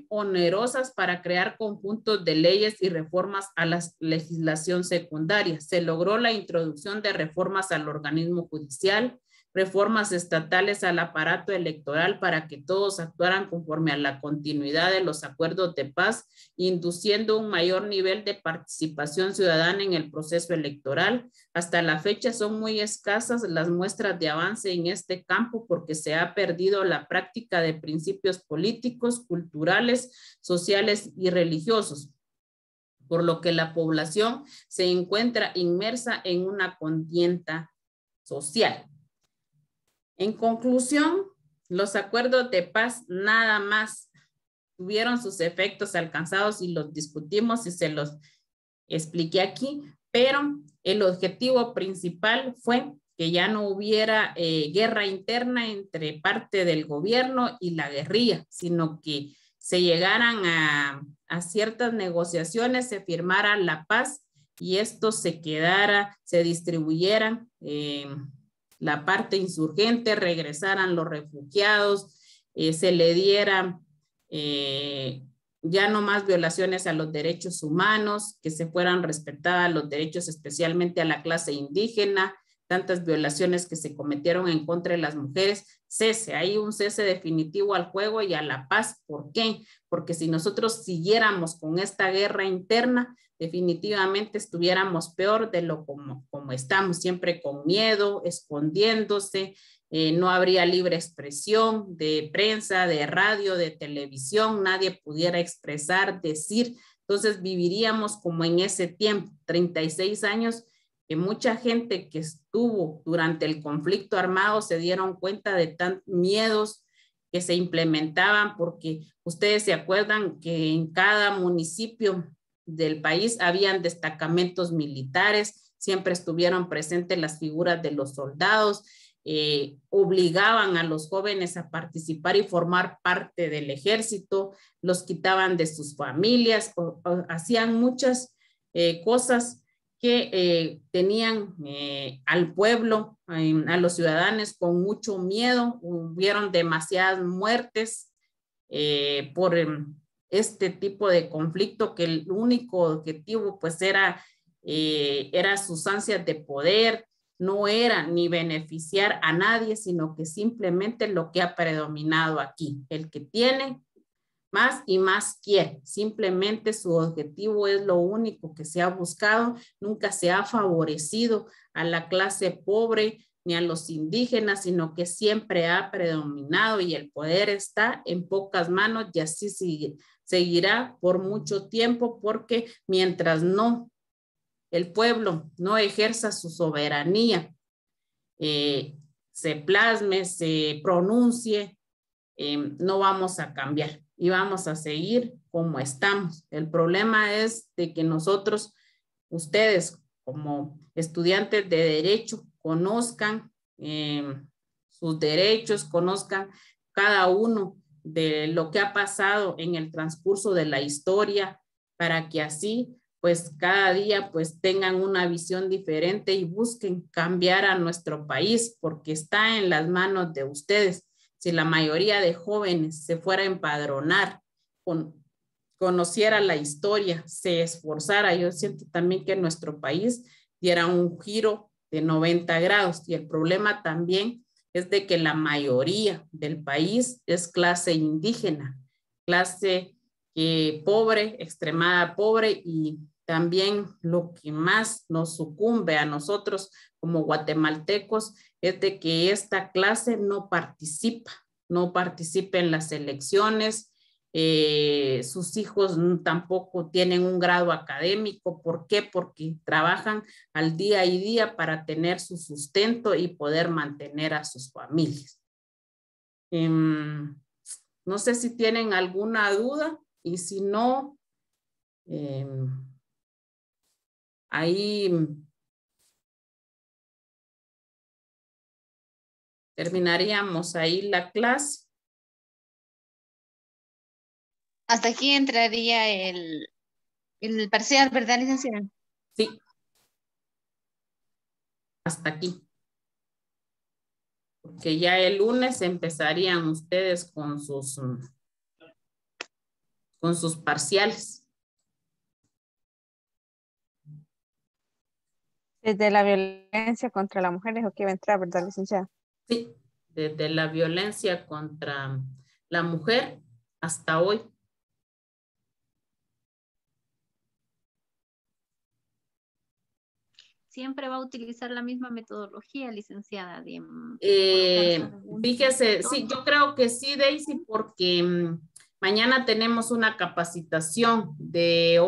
Speaker 1: onerosas para crear conjuntos de leyes y reformas a la legislación secundaria. Se logró la introducción de reformas al organismo judicial, reformas estatales al aparato electoral para que todos actuaran conforme a la continuidad de los acuerdos de paz, induciendo un mayor nivel de participación ciudadana en el proceso electoral. Hasta la fecha son muy escasas las muestras de avance en este campo porque se ha perdido la práctica de principios políticos, culturales, sociales y religiosos, por lo que la población se encuentra inmersa en una contienda social. En conclusión, los acuerdos de paz nada más tuvieron sus efectos alcanzados y los discutimos y se los expliqué aquí, pero el objetivo principal fue que ya no hubiera guerra interna entre parte del gobierno y la guerrilla, sino que se llegaran a ciertas negociaciones, se firmara la paz y esto se quedara, se distribuyeran la parte insurgente, regresaran los refugiados, se le dieran ya no más violaciones a los derechos humanos, que se fueran respetadas los derechos especialmente a la clase indígena, tantas violaciones que se cometieron en contra de las mujeres, cese, hay un cese definitivo al juego y a la paz. ¿Por qué? Porque si nosotros siguiéramos con esta guerra interna, definitivamente estuviéramos peor de lo como estamos, siempre con miedo, escondiéndose, no habría libre expresión de prensa, de radio, de televisión, nadie pudiera expresar, decir, entonces viviríamos como en ese tiempo, 36 años que mucha gente que estuvo durante el conflicto armado se dieron cuenta de tantos miedos que se implementaban, porque ustedes se acuerdan que en cada municipio del país habían destacamentos militares, siempre estuvieron presentes las figuras de los soldados, obligaban a los jóvenes a participar y formar parte del ejército, los quitaban de sus familias, hacían muchas cosas que tenían al pueblo, a los ciudadanos con mucho miedo. Hubieron demasiadas muertes por este tipo de conflicto, que el único objetivo pues era sus ansias de poder, no era ni beneficiar a nadie, sino que simplemente lo que ha predominado aquí, el que tiene más y más quiere. Simplemente su objetivo es lo único que se ha buscado. Nunca se ha favorecido a la clase pobre ni a los indígenas, sino que siempre ha predominado y el poder está en pocas manos y así seguirá por mucho tiempo, porque mientras el pueblo no ejerza su soberanía, se plasme, se pronuncie, no vamos a cambiar y vamos a seguir como estamos. El problema es de que nosotros, ustedes como estudiantes de derecho, conozcan sus derechos, conozcan cada uno de lo que ha pasado en el transcurso de la historia, para que así pues cada día pues tengan una visión diferente y busquen cambiar a nuestro país, porque está en las manos de ustedes. Si la mayoría de jóvenes se fuera a empadronar, conociera la historia, se esforzara, yo siento también que nuestro país diera un giro de 90 grados. Y el problema también es de que la mayoría del país es clase indígena, clase pobre, extremada pobre, y también lo que más nos sucumbe a nosotros como guatemaltecos es de que esta clase no participa en las elecciones. Sus hijos tampoco tienen un grado académico. ¿Por qué? Porque trabajan al día y día para tener su sustento y poder mantener a sus familias. No sé si tienen alguna duda, y si no, ahí terminaríamos ahí la clase.
Speaker 13: Hasta aquí entraría el parcial, ¿verdad, licenciada?
Speaker 1: Sí. Hasta aquí. Porque ya el lunes empezarían ustedes con sus parciales.
Speaker 11: Desde la violencia contra la mujer es lo que va a entrar, ¿verdad, licenciada?
Speaker 1: Sí, desde la violencia contra la mujer hasta hoy.
Speaker 13: Siempre va a utilizar la misma metodología, licenciada.
Speaker 1: Fíjese, sí, yo creo que sí, Daisy, porque mañana tenemos una capacitación de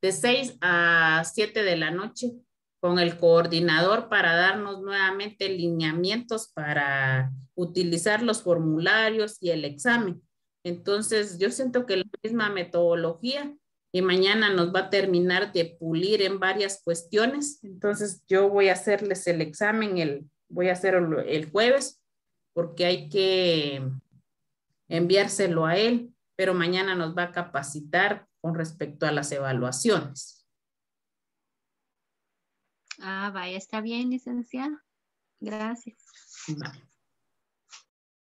Speaker 1: 6 a 7 de la noche con el coordinador para darnos nuevamente lineamientos para utilizar los formularios y el examen. Entonces, yo siento que la misma metodología, y mañana nos va a terminar de pulir en varias cuestiones. Entonces, yo voy a hacerles el examen, voy a hacerlo el jueves, porque hay que enviárselo a él, pero mañana nos va a capacitar con respecto a las evaluaciones.
Speaker 13: Ah, vaya, está bien, licenciada. Gracias.
Speaker 1: Vale.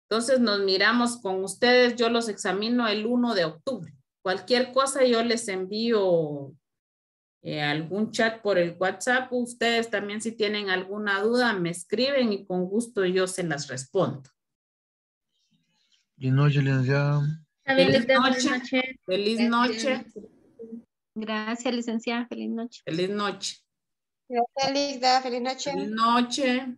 Speaker 1: Entonces nos miramos con ustedes. Yo los examino el 1 de octubre. Cualquier cosa yo les envío algún chat por el WhatsApp. Ustedes también, si tienen alguna duda, me escriben y con gusto yo se las respondo.
Speaker 10: Feliz noche, licenciada.
Speaker 1: Feliz noche. Feliz noche.
Speaker 13: Gracias, licenciada. Feliz noche.
Speaker 1: Feliz noche.
Speaker 15: Feliz noche.
Speaker 1: Feliz noche.